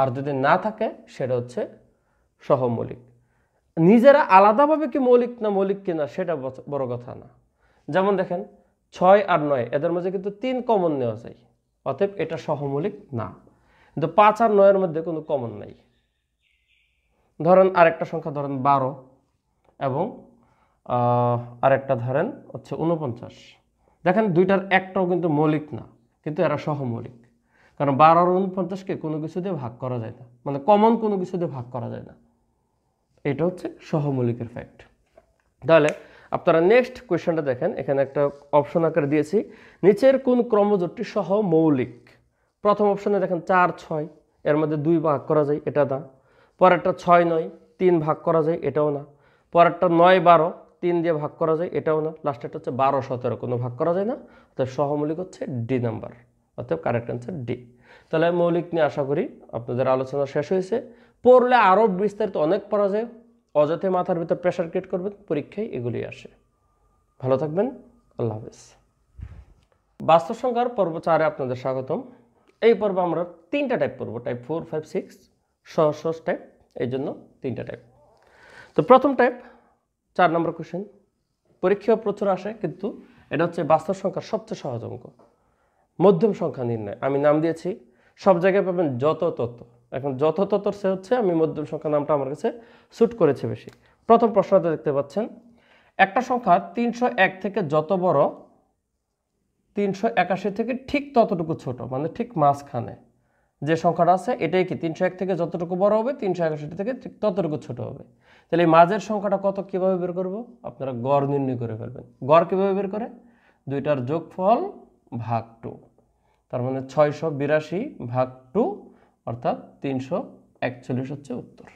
আর যদি না থাকে সেটা হচ্ছে সহমৌলিক। নিজেরা আলাদাভাবে কি মৌলিক না মৌলিক কিনা সেটা বড় কথা না। যেমন দেখেন 6 আর 9 এদের মাঝে কিন্তু 3 কমন নেওয়া যায়, অতএব এটা সহমৌলিক না। কিন্তু 5 আর 9 এর মধ্যে কোনো কমন নাই। ধরেন আরেকটা সংখ্যা ধরেন 12 এবং আরেকটা ধরেন হচ্ছে 49, দেখেন দুইটার একটাও কিন্তু মৌলিক না, কিন্তু এরা সহমৌলিক। কারণ 12 আর 49কে কোনো কিছু দিয়ে ভাগ করা যায় না, মানে কমন কোনো কিছু দিয়ে ভাগ করা যায় না। এটা হচ্ছে সহমৌলিকের ফ্যাক্ট। তাহলে আপনারা নেক্সট কোয়েশ্চনটা দেখেন, এখানে একটা অপশন আকারে দিয়েছি, নিচের কোন ক্রমজোটটি সহমৌলিক। প্রথম অপশনে দেখেন 4 6 এর মধ্যে 2 ভাগ করা যায়, এটা না। পরেরটা 6 9 3 ভাগ করা যায়, এটাও না। পরেরটা 9 12 3 দিয়ে ভাগ করা যায়, এটাও না। লাস্টেরটা হচ্ছে 12 17 কোনো ভাগ করা যায় না। অর্থাৎ সহমৌলিক হচ্ছে ডি নাম্বার, অর্থাৎ কারেক্ট অ্যান্সার ডি। তাহলে মৌলিক নিয়ে আশা করি আপনাদের আলোচনা শেষ হয়েছে। পড়লে আরও বিস্তারিত অনেক পড়া যায়, অযথা মাথার ভিতর প্রেশার ক্রিয়েট করবেন, পরীক্ষায় এগুলি আসে। ভালো থাকবেন, আল্লাহ হাফেজ। বাস্তব সংখ্যার পর্ব 4-এ আপনাদের স্বাগতম। এই পর্বে আমরা 3টা টাইপ পড়ব, টাইপ 4 5 6 সহজ টাইপ, এই জন্য 3টা টাইপ। তো প্রথম টাইপ 4 নম্বর কোশ্চেন, পরীক্ষা প্রচুর আসে, কিন্তু এটা হচ্ছে বাস্তব সংখ্যার সবচেয়ে সহজ অঙ্ক, মধ্যম সংখ্যা নির্ণয়। আমি নাম দিয়েছি, সব জায়গায় পাবেন যত তত। এখন যত ততর সে হচ্ছে আমি মধ্যম সংখ্যা নামটা আমার কাছে স্যুট করেছে বেশি। প্রথম প্রশ্নটা দেখতে পাচ্ছেন, একটা সংখ্যা 301 থেকে যত বড় 381 থেকে ঠিক ততটুকু ছোট, মানে ঠিক মাঝখানে যে সংখ্যাটা আছে এটাই কি 301 থেকে যতটুকু বড় হবে 381 থেকে ঠিক ততটুকু ছোট হবে। তাহলে এই মাঝের সংখ্যাটা কত কিভাবে বের করব, আপনারা গড় নির্ণয় করে ফেলবেন। গড় কিভাবে বের করে, দুইটার যোগফল ভাগ 2, তার মানে 682 ভাগ 2 অর্থাৎ 341 হচ্ছে উত্তর।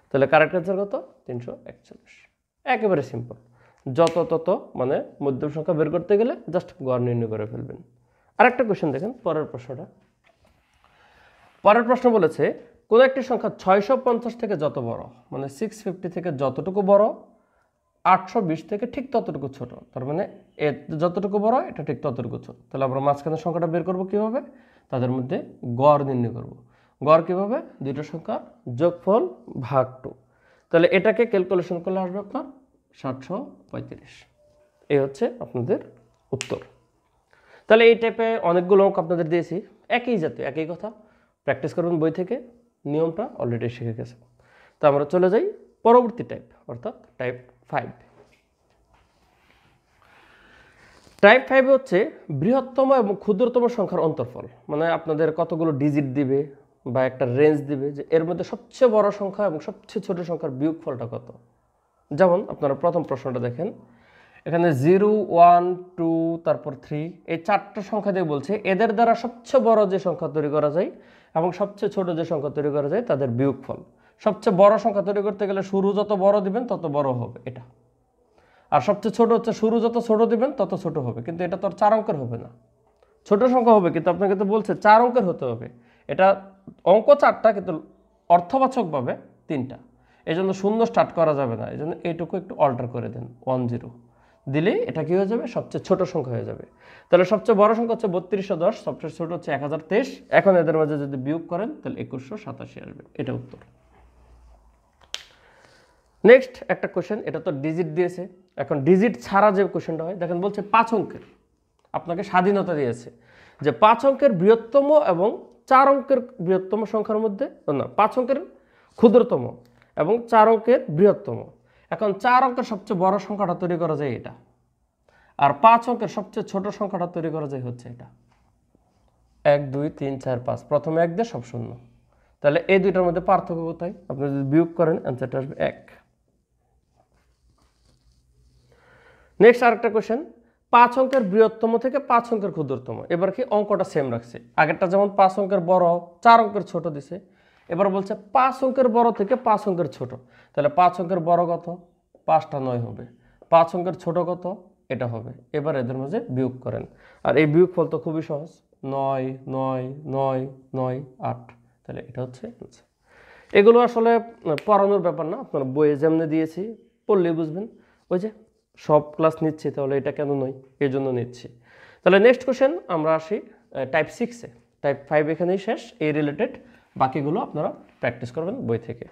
তাহলে কারেক্ট অ্যান্সার কত, 341। একেবারে সিম্পল, যত তত মানে মধ্যম সংখ্যা বের করতে গেলে জাস্ট গড় নির্ণয় করে ফেলবেন। আরেকটা কোশ্চেন দেখেন, পরের প্রশ্নটা। পরের প্রশ্ন বলেছে কোন একটি সংখ্যা 650 থেকে যত বড়, মানে 650 থেকে যতটুকু বড় 820 থেকে ঠিক ততটুকু ছোট, তার মানে যতটুকু বড় এটা ঠিক ততটুকু ছোট। তাহলে আমরা মাঝখানের সংখ্যাটা বের করব কিভাবে, তাদের মধ্যে গড় নির্ণয় করব। গড় কিভাবে, দুইটা সংখ্যা যোগফল ভাগ 2। তাহলে এটাকে ক্যালকুলেশন করলে আসবে আপনার 735। এই হচ্ছে আপনাদের উত্তর। তাহলে এই টাইপে অনেকগুলো অঙ্ক আপনাদের দিয়েছি, একই জাতীয় একই কথা, প্র্যাকটিস করবেন বই থেকে, নিয়মটা অলরেডি শিখে গেছে। তো আমরা চলে যাই পরবর্তী টাইপ, অর্থাৎ টাইপ 5। টাইপ 5 হচ্ছে বৃহত্তম এবং ক্ষুদ্রতম সংখ্যার অন্তরফল, মানে আপনাদের কতগুলো ডিজিট দিবে বা একটা রেঞ্জ দিবে যে এর মধ্যে সবচেয়ে বড় সংখ্যা এবং সবচেয়ে ছোট সংখ্যার বিয়োগফলটা কত। যেমন আপনারা প্রথম প্রশ্নটা দেখেন, এখানে 0 1 2 তারপর 3 এই 4টা সংখ্যা দিয়ে বলছে এদের দ্বারা সবচেয়ে বড় যে সংখ্যা তৈরি করা যায় এবং সবচেয়ে ছোট যে সংখ্যা তৈরি করা যায় তাদের বিয়োগফল। সবচেয়ে বড় সংখ্যা তৈরি করতে গেলে শুরু যত বড় দিবেন তত বড় হবে এটা, আর সবচেয়ে ছোট হচ্ছে শুরু যত ছোট দিবেন তত ছোট হবে। কিন্তু এটা তো আর 4 অঙ্কের হবে না, ছোট সংখ্যা হবে, কিন্তু আপনাকে তো বলছে 4 অঙ্কের হতে হবে। এটা অঙ্ক 4টা, কিন্তু অর্থবাচকভাবে তিনটা, এই জন্য শূন্য স্টার্ট করা যাবে না, এই জন্য এইটুকু একটু অল্টার করে দেন 10 দিলেই এটা কি হয়ে যাবে, সবচেয়ে ছোট সংখ্যা হয়ে যাবে। তাহলে সবচেয়ে বড় সংখ্যা হচ্ছে 3210, সবচেয়ে ছোট হচ্ছে 1023। এখন এদের মাঝে যদি বিয়োগ করেন তাহলে 2187 আসবে, এটা উত্তর। নেক্সট একটা কোশ্চেন, এটা তো ডিজিট দিয়েছে, এখন ডিজিট ছাড়া যে কোশ্চেনটা হয় দেখেন বলছে 5 অঙ্কের, আপনাকে স্বাধীনতা দিয়েছে যে 5 অঙ্কের বৃহত্তম এবং 4 অঙ্কের বৃহত্তম সংখ্যার মধ্যে, না 5 অঙ্কের ক্ষুদ্রতম এবং 4 অঙ্কের বৃহত্তম। এখন 4 অঙ্কের সবচেয়ে বড় সংখ্যাটা তৈরি করা যায় এটা, আর 5 অঙ্কের সবচেয়ে ছোট সংখ্যাটা তৈরি করা যায় হচ্ছে এটা। 1 2 3 4 5, প্রথমে 1 দিয়ে সব শূন্য। তাহলে এই দুইটার মধ্যে পার্থক্য কোথায়? আপনি যদি বিয়োগ করেন অ্যান্সারটা আসবে 1। নেক্সট আরেকটা কোশ্চেন, 5 অঙ্কের বৃহত্তম থেকে 5 অঙ্কের ক্ষুদ্রতম। এবার কি অঙ্কটা সেম রাখছে, আগেরটা যেমন 5 অঙ্কের বড় 4 অঙ্কের ছোট দিছে, এবার বলছে 5 অঙ্কের বড় থেকে 5 অঙ্কের ছোট। তাহলে 5 অঙ্কের বড় কত? 5টা 9 হবে। 5 অঙ্কের ছোট কত? এটা হবে। এবার এদের মাঝে বিয়োগ করেন, আর এই বিয়োগ ফল তো খুবই সহজ, 9 9 9 9 8। তাহলে এটা হচ্ছে আনসার। এগুলো আসলে পড়ানোর ব্যাপার না, আপনার বইয়ে যেমনি দিয়েছি পড়লেই বুঝবেন। ওই যে সব ক্লাস নিচ্ছি, তাহলে এটা কেন নয়, এই জন্য নিচ্ছি। তাহলে নেক্সট কোশ্চেন আমরা আসি টাইপ 6-এ। টাইপ 5 এখানেই শেষ, এই রিলেটেড বাকিগুলো আপনারা প্র্যাকটিস করবেন বই থেকে।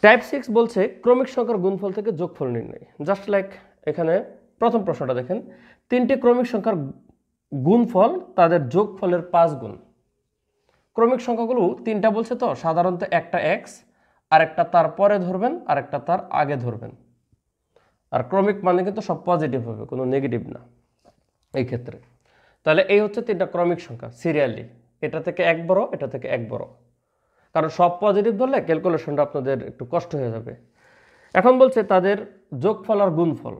টাইপ 6 বলছে ক্রমিক সংখ্যার গুণফল থেকে যোগফল নির্ণয়। জাস্ট লাইক এখানে প্রথম প্রশ্নটা দেখেন, 3টি ক্রমিক সংখ্যার গুণফল তাদের যোগফলের 5 গুণ। ক্রমিক সংখ্যাগুলো 3টা বলছে, তো সাধারণত একটা এক্স, আরেকটা তার পরে ধরবেন, আরেকটা তার আগে ধরবেন। আর ক্রমিক মানে কিন্তু সব পজিটিভ হবে, কোনো নেগেটিভ না এই ক্ষেত্রে। তাহলে এই হচ্ছে 3টা ক্রমিক সংখ্যা সিরিয়ালি, এটা থেকে 1 বড়, এটা থেকে 1 বড়, কারণ সব পজিটিভ ধরলে ক্যালকুলেশনটা আপনাদের একটু কষ্ট হয়ে যাবে। এখন বলছে তাদের যোগফল আর গুণফল,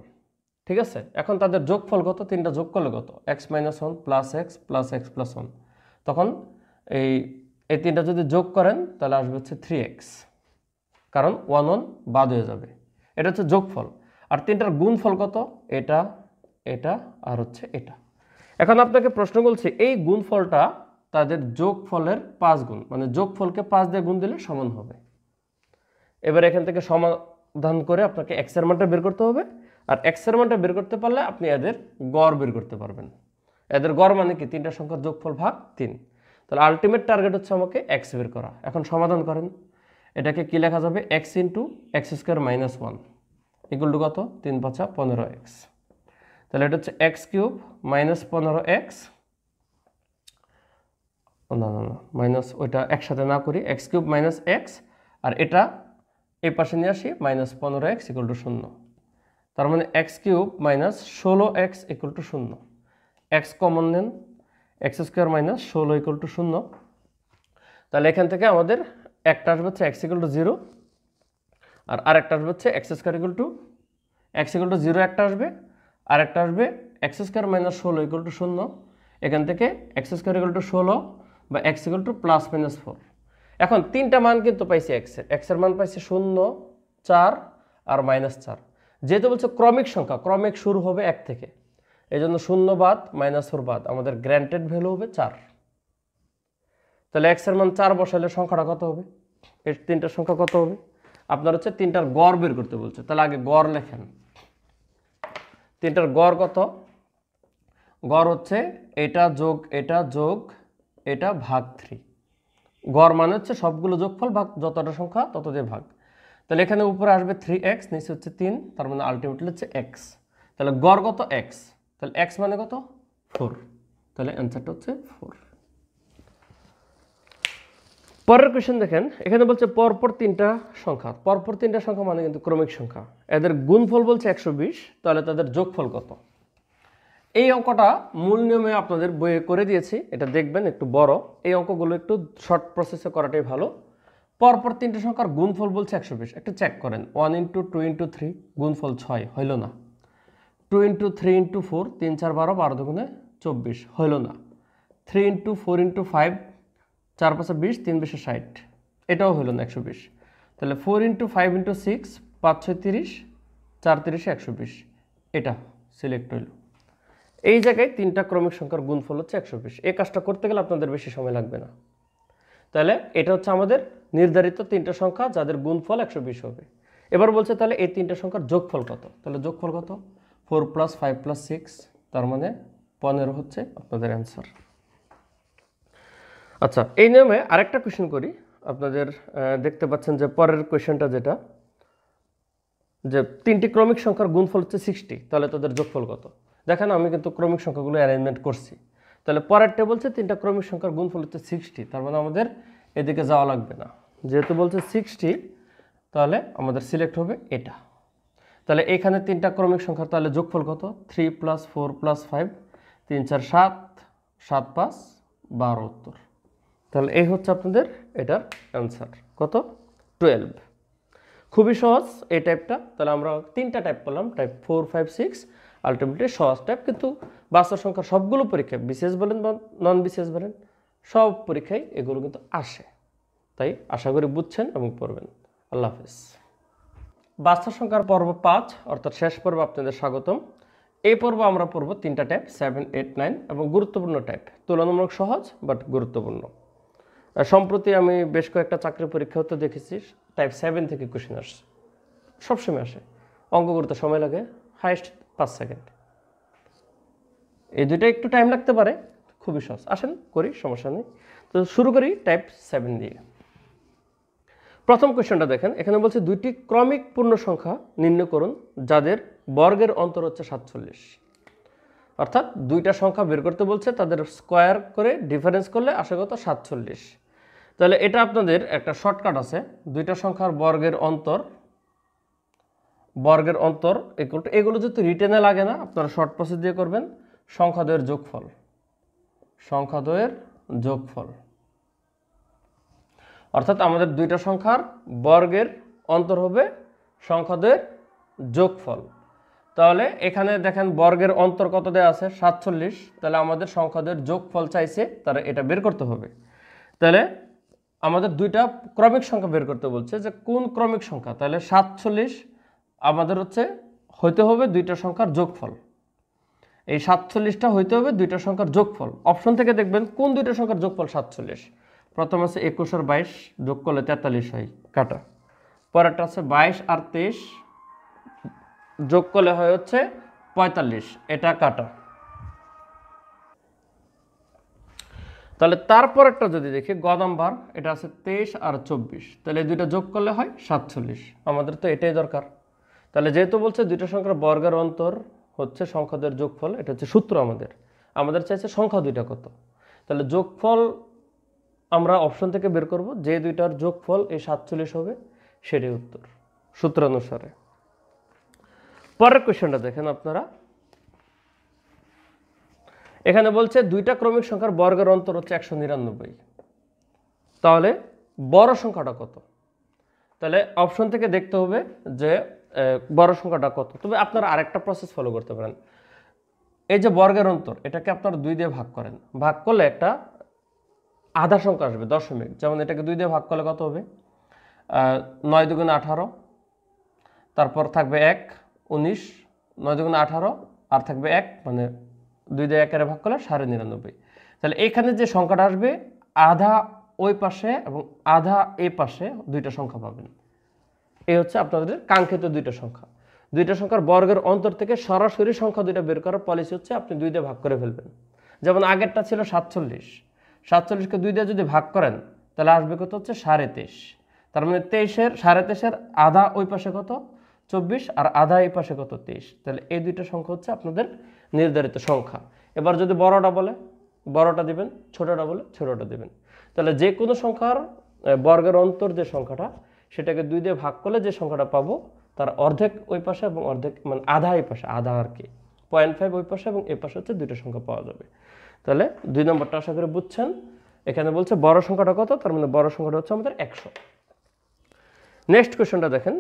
ঠিক আছে? এখন তাদের যোগফল কত? 3টা যোগ করলে কত? x - 1 + x + x + 1। তখন এই 3টা যদি যোগ করেন তাহলে আসবে হচ্ছে 3x, কারণ 1 1 বাদ হয়ে যাবে। এটা হচ্ছে যোগফল। আর 3টার গুণফল কত? এটা, এটা আর হচ্ছে এটা। এখন আপনাকে প্রশ্ন বলছে এই গুণফলটা তাদের যোগফলের 5 গুণ, মানে যোগফলকে 5 দিয়ে গুণ দিলে সমান হবে। এবার এখান থেকে সমাধান করে আপনাকে x এর মানটা বের করতে হবে, আর x এর মানটা বের করতে পারলে আপনি এদের গড় বের করতে পারবেন। এদের গড় মানে কি? 3টা সংখ্যার যোগফল ভাগ 3। তাহলে আলটিমেট টার্গেট হচ্ছে আমাকে x বের করা। এখন সমাধান করেন, এটাকে কি লেখা যাবে? x × x² - 1 ইকুয়াল টু কত? 3 × 5 = 15x। তাহলে এটা হচ্ছে x³ - 15x, না না না মাইনাস, ওইটা একসাথে না করি, x³ - x, আর এটা এই পাশে নিয়ে আসি, -15x = 0। তার মানে x³ - 16x = 0। x কমন নেন, x² - 16 = 0। তাহলে এখান থেকে আমাদের একটা আসবে হচ্ছে x = 0, আর আরেকটা আসবে হচ্ছে x² x = 0 একটা আসবে, আর একটা আসবে x² - 16 = 0। এখান থেকে x² = 16 বা x = +-4। এখন 3টা মান কিন্তু পাইছি x এর মান পাইছি 0 4 আর -4। যেহেতু বলছে ক্রমিক সংখ্যা, ক্রমিক শুরু হবে 1 থেকে, এই জন্য 0 বাদ -4 বাদ, আমাদের গ্র্যান্টেড ভ্যালু হবে 4। তাহলে x এর মান 4 বসালে সংখ্যাটা কত হবে? এই 3টার সংখ্যা কত হবে? আপনার হচ্ছে 3টার গড় বের করতে বলছে, তাহলে আগে গড় লেখেন। 3টার গড় কত? গড় হচ্ছে এটা যোগ এটা যোগ এটা ভাগ 3। গড় মানে হচ্ছে সবগুলো যোগফল ভাগ যতটা সংখ্যা তত দিয়ে ভাগ। তাহলে এখানে উপরে আসবে 3x, নিচে হচ্ছে 3, তার মানে আলটিমেটলি হচ্ছে x। তাহলে গড় কত? x। তাহলে x মানে কত? 4। তাহলে অ্যান্সারটা হচ্ছে 4। পরের কোশ্চেন দেখেন, এখানে বলছে পরপর 3টা সংখ্যা, পরপর 3টা সংখ্যা মানে কিন্তু ক্রমিক সংখ্যা, এদের গুণফল বলছে 120, তাহলে তাদের যোগফল কত? এই অঙ্কটা মূল নিয়মে আপনাদের বইয়ে করে দিয়েছি, এটা দেখবেন একটু বড়। এই অঙ্কগুলো একটু শর্ট প্রসেসে করাটাই ভালো। পরপর 3টে সংখ্যার গুণফল বলছে 120, একটু চেক করেন। 1 × 2 × 3 গুণফল 6, হইল না। 2 × 3 × 4 3 4 12 12 2 24, হইল না। 3 × 4 × 5 4 5 20 3 20 60, এটাও হইল না 120। তাহলে 4 × 5 × 6 5 6 30 4 30 120, এটা সিলেক্ট হইল। এই জায়গায় 3টা ক্রমিক সংখ্যার গুণফল হচ্ছে 120। এই কাজটা করতে গেলে আপনাদের বেশি সময় লাগবে না। তাহলে এটা হচ্ছে আমাদের নির্ধারিত তিনটা সংখ্যা যাদের গুণফল 120 হবে। এবার বলছে তাহলে এই তিনটা সংখ্যার যোগফল কত, তাহলে যোগফল কত 4 + 5 + 6, তার মানে 15 হচ্ছে আপনাদের অ্যান্সার। আচ্ছা, এই নিয়মে আরেকটা কোয়েশ্চেন করি। আপনাদের দেখতে পাচ্ছেন যে পরের কোয়েশ্চেনটা যেটা, যে তিনটি ক্রমিক সংখ্যার গুণফল হচ্ছে 60, তাহলে তাদের যোগফল কত। দেখেন আমি কিন্তু ক্রমিক সংখ্যাগুলো অ্যারেঞ্জমেন্ট করছি। তাহলে পরেরটা বলছে তিনটা ক্রমিক সংখ্যার গুণফল হচ্ছে 60, তার মানে আমাদের এদিকে যাওয়া লাগবে না, যেহেতু বলছে 60 তাহলে আমাদের সিলেক্ট হবে এটা। তাহলে এখানে তিনটা ক্রমিক সংখ্যার তাহলে যোগফল কত 3 + 4 + 5, 3 × 4 = 7, 7 × 5 = 12 উত্তর। তাহলে এই হচ্ছে আপনাদের এটার অ্যান্সার কত 12। খুবই সহজ এই টাইপটা। তাহলে আমরা তিনটা টাইপ পেলাম, টাইপ 4, 5, 6, আলটিমেটলি সহজ টাইপ, কিন্তু বাস্তব সংখ্যার সবগুলো পরীক্ষায় বিসিএস বলেন বা নন বিসিএস বলেন সব পরীক্ষায় এগুলো কিন্তু আসে। তাই আশা করি বুঝছেন এবং পড়বেন। আল্লাহ হাফেজ। বাস্তব সংখ্যার পর্ব 5 অর্থাৎ শেষ পর্ব আপনাদের স্বাগতম। এই পর্ব আমরা পড়ব তিনটা টাইপ 7, 8, 9 এবং গুরুত্বপূর্ণ টাইপ, তুলনামূলক সহজ বাট গুরুত্বপূর্ণ। সম্প্রতি আমি বেশ কয়েকটা চাকরির পরীক্ষা হতে দেখেছি টাইপ 7 থেকে কোশ্চেন আসছে, সবসময় আসে। অঙ্ক করতে সময় লাগে হাইস্ট 5 সেকেন্ড। এই দুইটা একটু টাইম লাগতে পারে, খুবই সহজ। আসেন করি, সমস্যা নেই। তো শুরু করি টাইপ 7 দিয়ে। প্রথম কোশ্চেনটা দেখেন, এখানে বলছে দুইটি ক্রমিক পূর্ণ সংখ্যা নির্ণয় করুন যাদের বর্গের অন্তর হচ্ছে 47। অর্থাৎ দুইটা সংখ্যা বের করতে বলছে, তাদের স্কোয়ার করে ডিফারেন্স করলে আসে কত 47। তাহলে এটা আপনাদের একটা শর্টকাট আছে, দুইটা সংখ্যার বর্গের অন্তর এগুলো যদি রিটেনে লাগে না, আপনারা শর্ট প্রসেস দিয়ে করবেন সংখ্যাদ্বয়ের যোগফল। অর্থাৎ আমাদের দুইটা সংখ্যার বর্গের অন্তর হবে সংখ্যাদ্বয়ের যোগফল। তাহলে এখানে দেখেন বর্গের অন্তর কত দেওয়া আছে 47, তাহলে আমাদের সংখ্যাদ্বয়ের যোগফল চাইছে, তারা এটা বের করতে হবে। তাহলে আমাদের দুইটা ক্রমিক সংখ্যা বের করতে বলছে, যে কোন ক্রমিক সংখ্যা, তাহলে 47 আমাদের হইতে হবে দুইটা সংখ্যার যোগফল। এই 47টা হইতে হবে দুইটা সংখ্যার যোগফল। অপশন থেকে দেখবেন কোন দুইটা সংখ্যার যোগফল 47। প্রথম আছে 21 আর 22 যোগ করলে 43 হয়, কাটা। পরেরটা আছে 22 আর 23 যোগ করলে হয় হচ্ছে 45, এটা কাটা। তাহলে তারপরেরটা যদি দেখি গ নাম্বার, এটা আছে 23 আর 24, তাহলে দুইটা যোগ করলে হয় 47। আমাদের তো এটাই দরকার। তাহলে যেহেতু বলছে দুইটা সংখ্যার বর্গের অন্তর হচ্ছে সংখ্যাদের যোগফল, এটা হচ্ছে সূত্র। আমাদের চাইছে সংখ্যা দুইটা কত, তাহলে যোগফল আমরা অপশন থেকে বের করব, যে দুইটার যোগফল এই 47 হবে সেটাই উত্তর সূত্র অনুসারে। পরের কোয়েশ্চনটা দেখেন আপনারা, এখানে বলছে দুইটা ক্রমিক সংখ্যার বর্গের অন্তর হচ্ছে 199, তাহলে বড় সংখ্যাটা কত। তাহলে অপশন থেকে দেখতে হবে যে বড় সংখ্যাটা কত। তবে আপনারা আরেকটা প্রসেস ফলো করতে পারেন, এই যে বর্গের অন্তর এটাকে আপনারা 2 দিয়ে ভাগ করেন, ভাগ করলে একটা আধা সংখ্যা আসবে দশমিক। যেমন এটাকে 2 দিয়ে ভাগ করলে কত হবে 9 × 2 = 18, তারপর থাকবে 1, 19, 9 × 2 = 18 আর থাকবে 1, মানে 2 দিয়ে 1 এর ভাগ করলে 99.5। তাহলে এখানে যে সংখ্যাটা আসবে আধা ওই পাশে এবং আধা এই পাশে দুইটা সংখ্যা পাবেন। এই হচ্ছে আপনাদের কাঙ্ক্ষিত দুইটা সংখ্যা। দুইটা সংখ্যার বর্গের অন্তর থেকে সরাসরি সংখ্যা দুইটা বের করার পলিসি হচ্ছে আপনি 2 দিয়ে ভাগ করে ফেলবেন। যেমন আগেরটা ছিল 47, 47কে 2 দিয়ে যদি ভাগ করেন তাহলে আসবে কত হচ্ছে 23.5। তার মানে 23.5 আধা ওই পাশে কত 24 আর আধা এই পাশে কত 23। তাহলে এই দুইটা সংখ্যা হচ্ছে আপনাদের নির্ধারিত সংখ্যা। এবার যদি বড়টা বলে বড়টা দিবেন, ছোটটা বলে ছোটটা দিবেন। তাহলে যে কোনো সংখ্যার বর্গের অন্তর যে সংখ্যাটা, সেটাকে 2 দিয়ে ভাগ করলে যে সংখ্যাটা পাবো তার অর্ধেক ওই পাশে এবং অর্ধেক মানে আধা এই পাশে, আধা আর কি 0.5 ওই পাশে এবং এই পাশে হচ্ছে দুইটা সংখ্যা পাওয়া যাবে। তাহলে 2 নম্বরটা আশা করে বুঝছেন। এখানে বলছে বড় সংখ্যাটা কত, তার মানে বড় সংখ্যাটা হচ্ছে আমাদের 100। নেক্সট কোয়েশ্চনটা দেখেন,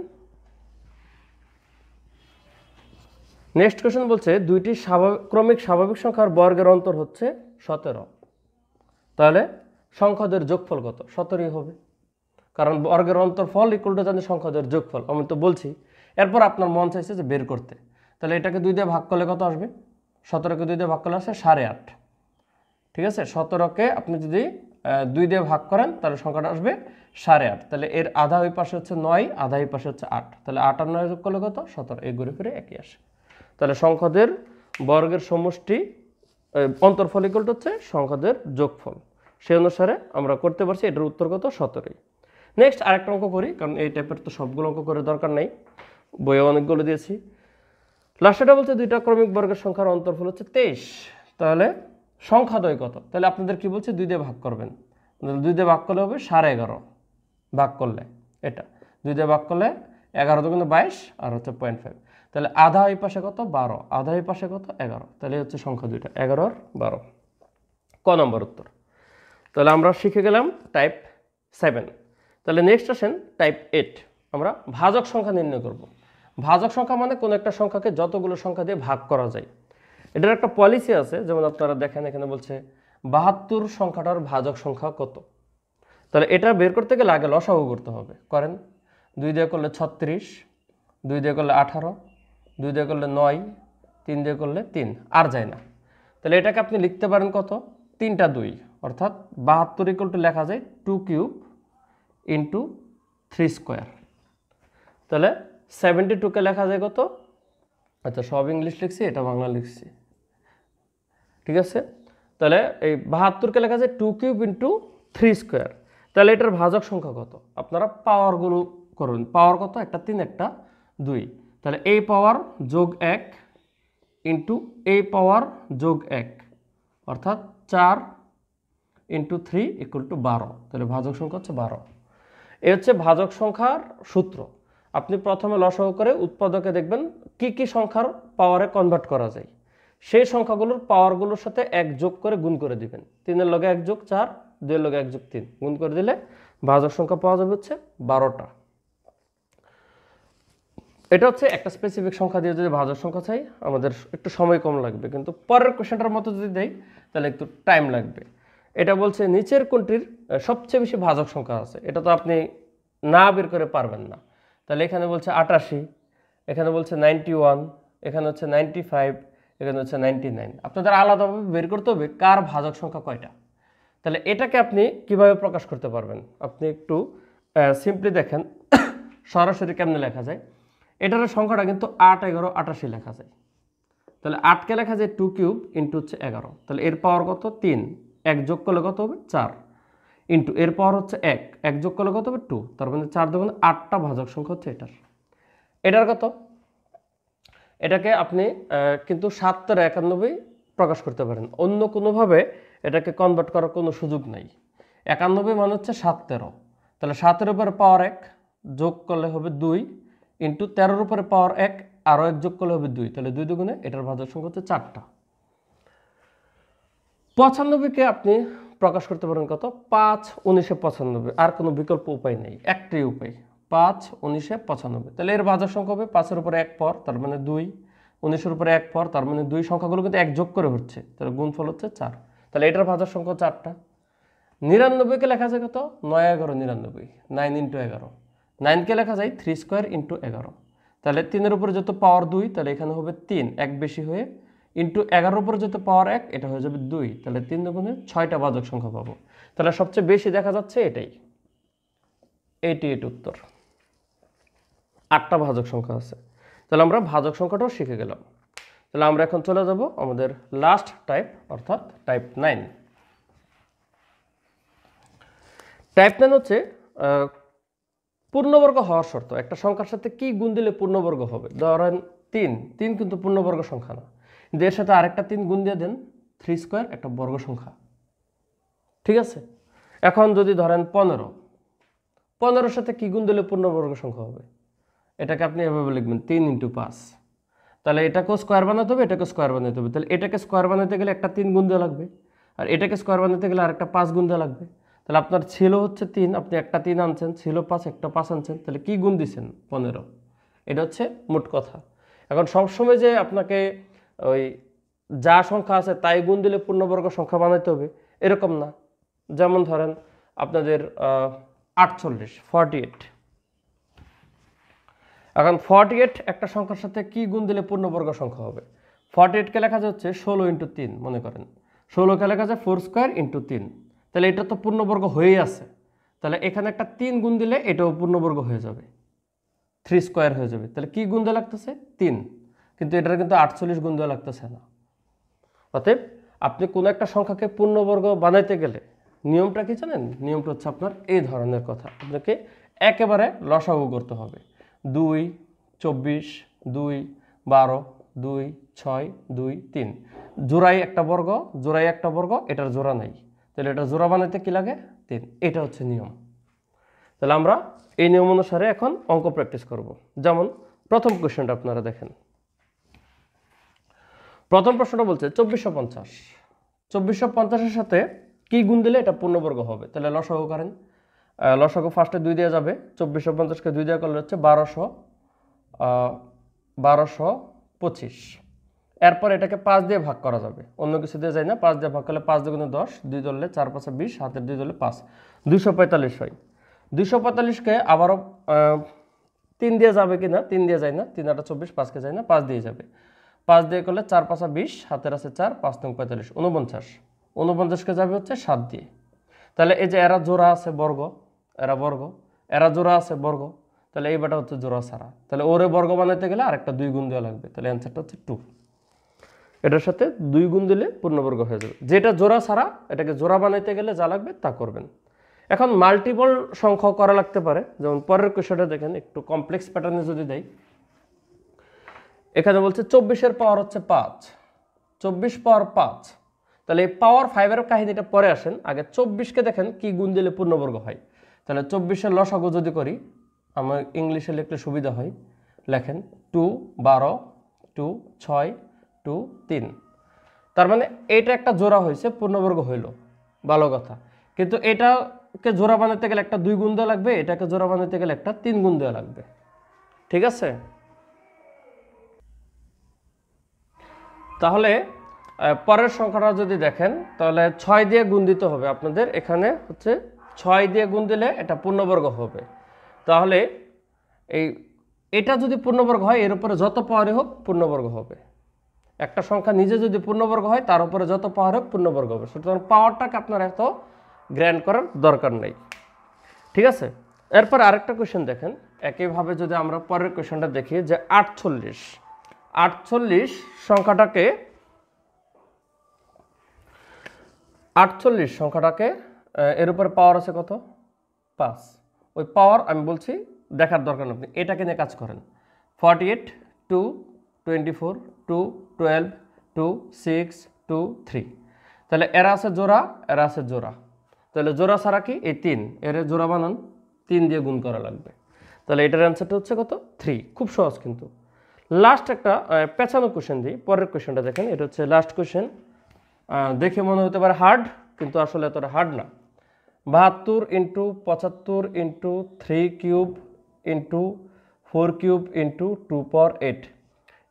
নেক্সট কোয়েশ্চন বলছে দুইটি ক্রমিক স্বাভাবিক সংখ্যার বর্গের অন্তর হচ্ছে 17, তাহলে সংখ্যাদের যোগফল কত 17ই হবে, কারণ বর্গের অন্তরফল ইকুয়াল টু জানি সংখ্যাদের যোগফল, আমি তো বলছি। এরপর আপনার মন চাইছে যে বের করতে, তাহলে এটাকে 2 দিয়ে ভাগ করলে কত আসবে 17কে 2 দিয়ে ভাগ করলে আসে 8.5। ঠিক আছে, 17কে আপনি যদি 2 দিয়ে ভাগ করেন তাহলে সংখ্যাটা আসবে 8.5। তাহলে এর আধা ওই পাশে হচ্ছে 9, আধা এই পাশে হচ্ছে 8। তাহলে 8 আর 9 যোগ করলে কত? 17। এই ঘুরে ফিরে একই আসে। তাহলে সংখ্যাদের বর্গের সমষ্টি অন্তর্ফল ইকুয়াল টু হচ্ছে সংখ্যাদের যোগফল। সেই অনুসারে আমরা করতে পারছি। এটার উত্তর কত? 17। নেক্সট আরেকটা অঙ্ক করি, কারণ এই টাইপের তো সবগুলো অঙ্ক করে দরকার নেই, বইয়ে অনেকগুলো দিয়েছি। লাস্টেটা বলছে দুইটা ক্রমিক বর্গের সংখ্যার অন্তর্ফল হচ্ছে 23। তাহলে সংখ্যাদ্বয় কত? তাহলে আপনাদের কি বলছে? 2 দিয়ে ভাগ করবেন। 2 দিয়ে ভাগ করলে হবে 11.5 ভাগ করলে, এটা 2 দিয়ে ভাগ করলে 11 2 22 আর হচ্ছে 0.5। তাহলে আধা এই পাশে কত? 12, আধা এই পাশে কত? 11। তাহলে হচ্ছে সংখ্যা দুইটা, 11 আর 12। ক নম্বর উত্তর। তাহলে আমরা শিখে গেলাম টাইপ 7। তাহলে নেক্সট আসেন টাইপ 8। আমরা ভাজক সংখ্যা নির্ণয় করব। ভাজক সংখ্যা মানে কোনো একটা সংখ্যাকে যতগুলো সংখ্যা দিয়ে ভাগ করা যায়। এটার একটা পলিসি আছে, যেমন আপনারা দেখেন এখানে বলছে 72 সংখ্যাটার ভাজক সংখ্যা কত। তাহলে এটা বের করতে গেলে আগে লসাগু করতে হবে। করেন, 2 দিয়ে করলে 36, 2 দিয়ে করলে 18, 2 দিয়ে করলে 9, 3 দিয়ে করলে 3, আর যায় না। তাহলে এটাকে আপনি লিখতে পারেন কত? 3টা 2, অর্থাৎ 72 ইকুয়াল টু লেখা যায় 2 কিউব ইন্টু 3 স্কোয়ার। তাহলে 72কে লেখা যায় কত? আচ্ছা, সব ইংলিশ লিখছি, এটা বাংলা লিখছি, ঠিক আছে। তাহলে এই 72কে লেখা যায় 2 কিউব ইন্টু 3 স্কোয়ার। তাহলে এটার ভাজক সংখ্যা কত? আপনারা পাওয়ারগুলো করবেন। পাওয়ার কত? একটা 3, একটা 2। তাহলে এই পাওয়ার যোগ 1 ইন্টু এই পাওয়ার যোগ 1, অর্থাৎ 4 ইন্টু 3 ইকুয়াল টু 12। তাহলে ভাজক সংখ্যা হচ্ছে 12। এই হচ্ছে ভাজক সংখ্যার সূত্র। আপনি প্রথমে লসাগু করে উৎপাদকে দেখবেন কি কি সংখ্যার পাওয়ারে কনভার্ট করা যায়। সেই সংখ্যাগুলোর পাওয়ারগুলোর সাথে 1 যোগ করে গুণ করে দিবেন। 3 এর লগে 1 যোগ 4, 2 এর লগে 1 যোগ 3 গুণ করে দিলে ভাজক সংখ্যা পাওয়া যাবে হচ্ছে 12টা। এটা হচ্ছে একটা স্পেসিফিক সংখ্যা দিয়ে যদি ভাজক সংখ্যা চাই, আমাদের একটু সময় কম লাগবে, কিন্তু পরের কোশ্চেনটার মতো যদি দেই তাহলে একটু টাইম লাগবে। এটা বলছে নিচের কোনটির সবচেয়ে বেশি ভাজক সংখ্যা আছে। এটা তো আপনি না বের করে পারবেন না। তাহলে এখানে বলছে 88, এখানে বলছে 91, এখানে হচ্ছে 95, এখানে হচ্ছে 99। আপনাদের আলাদাভাবে বের করতে হবে কার ভাজক সংখ্যা কয়টা। তাহলে এটাকে আপনি কিভাবে প্রকাশ করতে পারবেন? আপনি একটু সিম্পলি দেখেন সরাসরি কেমনে লেখা যায়। এটার সংখ্যাটা কিন্তু 8, 11, 88 লেখা যায়। তাহলে 8কে লেখা যায় 2 কিউব ইন্টু হচ্ছে 11। তাহলে এর পাওয়ার কত? 3, 1 যোগ করলে কত হবে? 4 ইন্টু এর পাওয়ার হচ্ছে 1, 1 যোগ করলে কত হবে? 2। তার মানে 4 2 8টা ভাজক সংখ্যা হচ্ছে এটার কত? এটাকে আপনি কিন্তু 791 প্রকাশ করতে পারেন। অন্য কোনোভাবে এটাকে কনভার্ট করার কোনো সুযোগ নাই। 91 মানে হচ্ছে 713। তাহলে 7-এর উপরে পাওয়ার 1 যোগ করলে হবে 2 ইন্টু 13-এর উপরে পাওয়ার 1 আরও 1 যোগ করলে হবে 2। তাহলে 2 দুগুণে এটার ভাজক সংখ্যা হচ্ছে 4টা। 95কে আপনি প্রকাশ করতে পারেন কত? 5 19 95। আর কোনো বিকল্প উপায় নেই, একটাই উপায়, 5 19 95। তাহলে এর ভাজক সংখ্যা হবে 5-এর উপরে 1 পর, তার মানে 2, 19-এর উপরে 1 পর, তার মানে 2। সংখ্যাগুলো কিন্তু 1 যোগ করে হচ্ছে, তাহলে গুণফল হচ্ছে 4। তাহলে এটার ভাজক সংখ্যা 4টা। 99কে লেখা যায় কত? 9 11 99, 9 ইন্টু 11। 9কে লেখা যায় 3 স্কোয়ার ইন্টু 11। তাহলে 3-এর উপরে যত পাওয়ার 2, তাহলে এখানে হবে 3, 1 বেশি হয়ে ইন্টু 11-এর উপরে যত পাওয়ার 1, এটা হয়ে যাবে 2। তাহলে 3 দুগুণে 6টা ভাজক সংখ্যা পাবো। তাহলে সবচেয়ে বেশি দেখা যাচ্ছে এটাই, 88 উত্তর। 8টা ভাজক সংখ্যা আছে। তাহলে আমরা ভাজক সংখ্যাটাও শিখে গেলাম। তাহলে আমরা এখন চলে যাব আমাদের লাস্ট টাইপ, অর্থাৎ টাইপ 9। টাইপ 9 হচ্ছে পূর্ণবর্গ হওয়ার শর্ত। একটা সংখ্যার সাথে কি গুণ দিলে পূর্ণবর্গ হবে? ধরেন 3, 3 কিন্তু পূর্ণবর্গ সংখ্যা না, কিন্তু এর সাথে আরেকটা 3 গুণ দিয়ে দেন, 3 স্কোয়ার একটা বর্গ সংখ্যা, ঠিক আছে। এখন যদি ধরেন 15, 15-এর সাথে কি গুণ দিলে পূর্ণবর্গ সংখ্যা হবে? এটাকে আপনি এভাবে লিখবেন 3 ইন্টু 5। তাহলে এটাকেও স্কোয়ার বানাতে হবে, এটাকে স্কোয়ার বানাতে হবে। তাহলে এটাকে স্কোয়ার বানাতে গেলে একটা 3 গুণ দেওয়া লাগবে, আর এটাকে স্কোয়ার বানাতে গেলে আরেকটা 5 গুণ দেওয়া লাগবে। তাহলে আপনার ছিল হচ্ছে 3, আপনি একটা 3 আনছেন, ছিল 5, একটা 5 আনছেন, তাহলে কি গুণ দিচ্ছেন? 15। এটা হচ্ছে মোট কথা। এখন সবসময় যে আপনাকে ওই যা সংখ্যা আছে তাই গুণ দিলে পূর্ণবর্গ সংখ্যা বানাইতে হবে এরকম না। যেমন ধরেন আপনাদের 48। এখন 48 একটা সংখ্যার সাথে কি গুণ দিলে পূর্ণবর্গ সংখ্যা হবে? 48কে লেখা যাচ্ছে 16 ইন্টু 3, মনে করেন 16কে লেখা যায় 4 স্কোয়ার ইন্টু 3। তাহলে এটা তো পূর্ণবর্গ হয়েই আছে, তাহলে এখানে একটা 3 গুণ দিলে এটাও পূর্ণবর্গ হয়ে যাবে, 3 স্কোয়ার হয়ে যাবে। তাহলে কি গুণ দেওয়া লাগতেছে? 3, কিন্তু এটার কিন্তু 48 গুণ দেওয়া লাগতেছে না। অতএব আপনি কোনো একটা সংখ্যাকে পূর্ণবর্গ বানাইতে গেলে নিয়মটা কি জানেন? নিয়মটা হচ্ছে আপনার এই ধরনের কথা, আপনাকে একেবারে লসাগু করতে হবে। 2, 24, 2, 12, 2, 6, 2, 3, জোড়াই একটা বর্গ, জোড়াই একটা বর্গ, এটার জোড়া নাই, তাহলে এটা জোড়া বানাইতে কি লাগে? 3। এটা হচ্ছে নিয়ম। তাহলে আমরা এই নিয়ম অনুসারে এখন অঙ্ক প্র্যাকটিস করব। যেমন প্রথম কোশ্চেনটা আপনারা দেখেন। প্রথম প্রশ্নটা বলছে 2450, 2450-এর সাথে কি গুণ দিলে এটা পূর্ণবর্গ হবে? তাহলে লসাগু করেন। লসাগু ফার্স্টে 2 দেওয়া যাবে, 2450-কে 2 দেওয়া করলে হচ্ছে 1225। এরপর এটাকে 5 দিয়ে ভাগ করা যাবে, অন্য কিছু দিয়ে যায় না। 5 দিয়ে ভাগ করলে 5 দুগুণে 10, 2 ধরলে 4 5 20, হাতের 2 ধরলে 5, 245 হয়। 245-কে আবারও 3 দিয়ে যাবে কি না? 3 দিয়ে যায় না, 3 8 24, 5-কে যায় না, 5 দিয়ে যাবে। 5 দিয়ে করলে 4 5 20, হাতের আছে 4, 5 9 45, 49। 49-কে যাবে হচ্ছে 7 দিয়ে। তাহলে এই যে এরা জোড়া আছে বর্গ, এরা বর্গ, এরা জোড়া আছে বর্গ, তাহলে এই বাটা হচ্ছে জোড়া ছাড়া। তাহলে ওরে বর্গ বানাইতে গেলে আরেকটা 2 গুণ দেওয়া লাগবে, তাহলে অ্যান্সারটা হচ্ছে 2। এটার সাথে 2 গুণ দিলে পূর্ণবর্গ হয়ে যাবে। যেটা জোড়া ছাড়া, এটাকে জোড়া বানাইতে গেলে যা লাগবে তা করবেন। এখন মাল্টিপল সংখ্যা করা লাগতে পারে, যেমন পরের কোশ্চেনটা দেখেন, একটু কমপ্লেক্স প্যাটার্নে যদি দেয়। এখানে বলছে 24-এর পাওয়ার হচ্ছে 5, 24 পাওয়ার 5। তাহলে এই পাওয়ার 5-এর কাহিনীটা পরে আসেন, আগে 24-কে দেখেন কি গুণ দিলে পূর্ণবর্গ হয়। তাহলে 24-এর লসাগু যদি করি, আমার ইংলিশে লিখলে সুবিধা হয়, লেখেন 2 12, 2 6, 2 3। তার মানে এটা একটা জোড়া হয়েছে, পূর্ণবর্গ হইল, ভালো কথা। কিন্তু এটাকে জোড়া বানাতে গেলে একটা 2 গুণ দেওয়া লাগবে, এটাকে জোড়া বানাতে গেলে একটা 3 গুণ দেওয়া লাগবে, ঠিক আছে? তাহলে পরের সংখ্যাটা যদি দেখেন, তাহলে 6 দিয়ে গুণ দিতে হবে আপনাদের। এখানে হচ্ছে 6 দিয়ে গুণ দিলে এটা পূর্ণবর্গ হবে। তাহলে এটা যদি পূর্ণবর্গ হয়, এর উপরে যত পাওয়ারই হোক পূর্ণবর্গ হবে। একটা সংখ্যা নিজে যদি পূর্ণবর্গ হয়, তার উপরে যত পাওয়ার হোক পূর্ণবর্গ হবে। সুতরাং পাওয়ারটাকে আপনার এত গ্র্যান্ড করার দরকার নেই, ঠিক আছে? এরপর আরেকটা কোয়েশ্চেন দেখেন, একইভাবে যদি আমরা পরের কোয়েশ্চেনটা দেখি যে 48, 48 সংখ্যাটাকে 48 সংখ্যাটাকে এর উপরে পাওয়ার আছে কত? 5। ওই পাওয়ার আমি বলছি দেখার দরকার নেই, আপনি এটাকে নিয়ে কাজ করেন। 48, 2, 24, 2, 12, 2, 6, 2, 3। তাহলে এরা আছে জোড়া, এরা আছে জোড়া, তাহলে জোড়া ছাড়া কি? এই 3, এর জোড়া বানান, 3 দিয়ে গুণ করা লাগবে। তাহলে এটার অ্যান্সারটা হচ্ছে কত? 3। খুব সহজ কিন্তু। লাস্ট একটা পেঁচানো কোশ্চেন দিই, পরের কোশ্চেনটা দেখেন, এটা হচ্ছে লাস্ট কোশ্চেন। দেখে মনে হতে পারে হার্ড, কিন্তু আসলে এতটা হার্ড না। 72 into 75 into 3 cube into 4 cube into 2 পাওয়ার 8,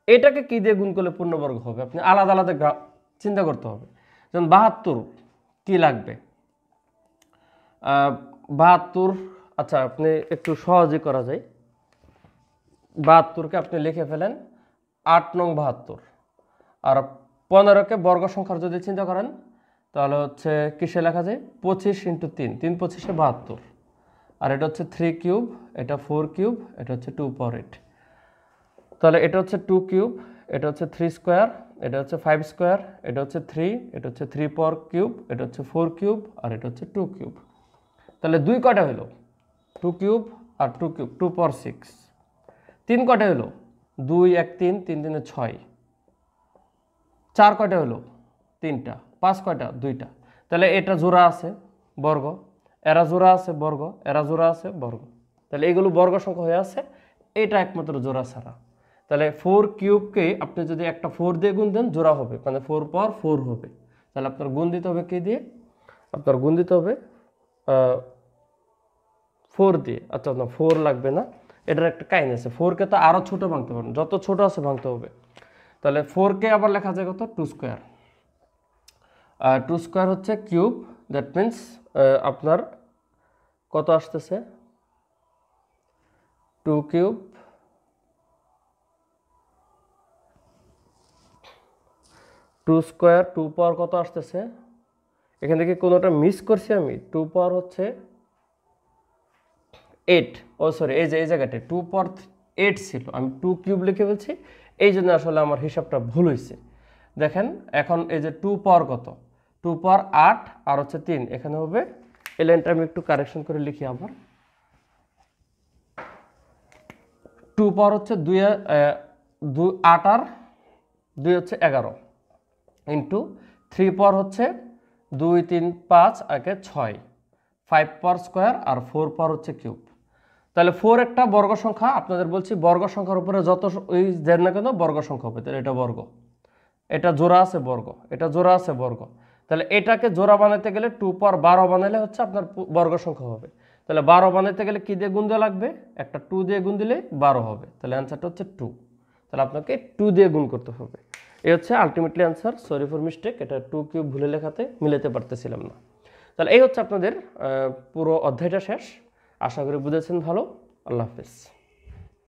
এটাকে কি দিয়ে গুণ করলে পূর্ণবর্গ হবে? আপনি আলাদা আলাদা চিন্তা করতে হবে। যেমন 72 কি লাগবে? 72, আচ্ছা আপনি একটু সহজে করা যায়। 72-কে আপনি লিখে ফেলেন 8 নং 72। আর 15-কে বর্গ সংখ্যার যদি চিন্তা করেন, তাহলে হচ্ছে কিসে লেখা যায়? 25 ইন্টু 3, 3 25 72। আর এটা হচ্ছে 3 কিউব, এটা 4 কিউব, এটা হচ্ছে 2 পাওয়ার 8। তাহলে এটা হচ্ছে 2 কিউব, এটা হচ্ছে 3 স্কোয়ার, এটা হচ্ছে 5 স্কোয়ার, এটা হচ্ছে 3, এটা হচ্ছে 3 পাওয়ার কিউব, এটা হচ্ছে 4 কিউব, আর এটা হচ্ছে 2 কিউব। তাহলে 2 কয়টা হলো? 2 কিউব আর 2 কিউব, 2 পাওয়ার 6। 3 কয়টা হলো? 2 1 3, 3 3 6। 4 কয়টা হলো? 3টা। 5 কয়টা? 2টা। তাহলে এটা জোড়া আছে বর্গ, এরা জোড়া আছে বর্গ, এরা জোড়া আছে বর্গ, তাহলে এগুলো বর্গ সংখ্যা হয়ে আছে, এটা একমাত্র জোড়া ছাড়া। তাহলে 4 কিউবকে আপনি যদি একটা 4 দিয়ে গুণ দেন, জোড়া হবে, মানে 4 পাওয়ার 4 হবে। তাহলে আপনার গুণ দিতে হবে কি দিয়ে? আপনার গুণ দিতে হবে 4 দিয়ে। আচ্ছা না, 4 লাগবে না, এটার একটা কাহিনী আছে। 4-কে তো আরও ছোটো ভাঙতে পারেন, যত ছোট আছে ভাঙতে হবে। তাহলে 4-কে আবার লেখা যায় কত? 2 স্কোয়ার। 2 স্কোয়ার হচ্ছে কিউব, দ্যাট মিন্স আপনার কত আসতেছে? 2 কিউব, 2 স্কোয়ার, 2 পাওয়ার কত আসতেছে? এখান থেকে কোনোটা মিস করছি আমি, 2 পাওয়ার হচ্ছে 8, ও সরি এই যে এই জায়গাটা 2 পাওয়ার 8 ছিল, আমি 2 কিউব লিখে ফেলছি, এই জন্য আসলে আমার হিসাবটা ভুল হয়েছে। দেখেন এখন এই যে 2 পাওয়ার কত, 2 পাওয়ার 8 আর হচ্ছে 3, এখানে হবে এই লাইনটা আমি একটু কারেকশন করে লিখি আবার। 2 পাওয়ার হচ্ছে 8 আর 2 হচ্ছে 11 ইন্টু 3 পাওয়ার হচ্ছে 2 3 5 একে 6, 5 পাওয়ার স্কোয়ার আর 4 পাওয়ার হচ্ছে কিউব। তাহলে 4 একটা বর্গ সংখ্যা, আপনাদের বলছি বর্গ সংখ্যার উপরে যত ওই দেন না কেন বর্গ সংখ্যা হবে, তাহলে এটা বর্গ, এটা জোড়া আছে বর্গ, এটা জোড়া আছে বর্গ, তাহলে এটাকে জোড়া বানাতে গেলে 2 পাওয়ার 12 বানালে হচ্ছে আপনার বর্গ সংখ্যা হবে। তাহলে 12 বানাতে গেলে কি দিয়ে গুণ দেওয়া লাগবে, একটা 2 দিয়ে গুণ দিলে 12 হবে, তাহলে অ্যান্সারটা হচ্ছে 2। তাহলে আপনাকে 2 দিয়ে গুণ করতে হবে। এই হচ্ছে ultimately answer. Sorry for mistake, এটা 2 কিউব ভুলে লেখাতে মিলাতে পারতেছিলাম না। তাহলে এই হচ্ছে আপনাদের পুরো অধ্যায়টা শেষ। আশা করি বুঝেছেন ভালো। আল্লাহ হাফেজ।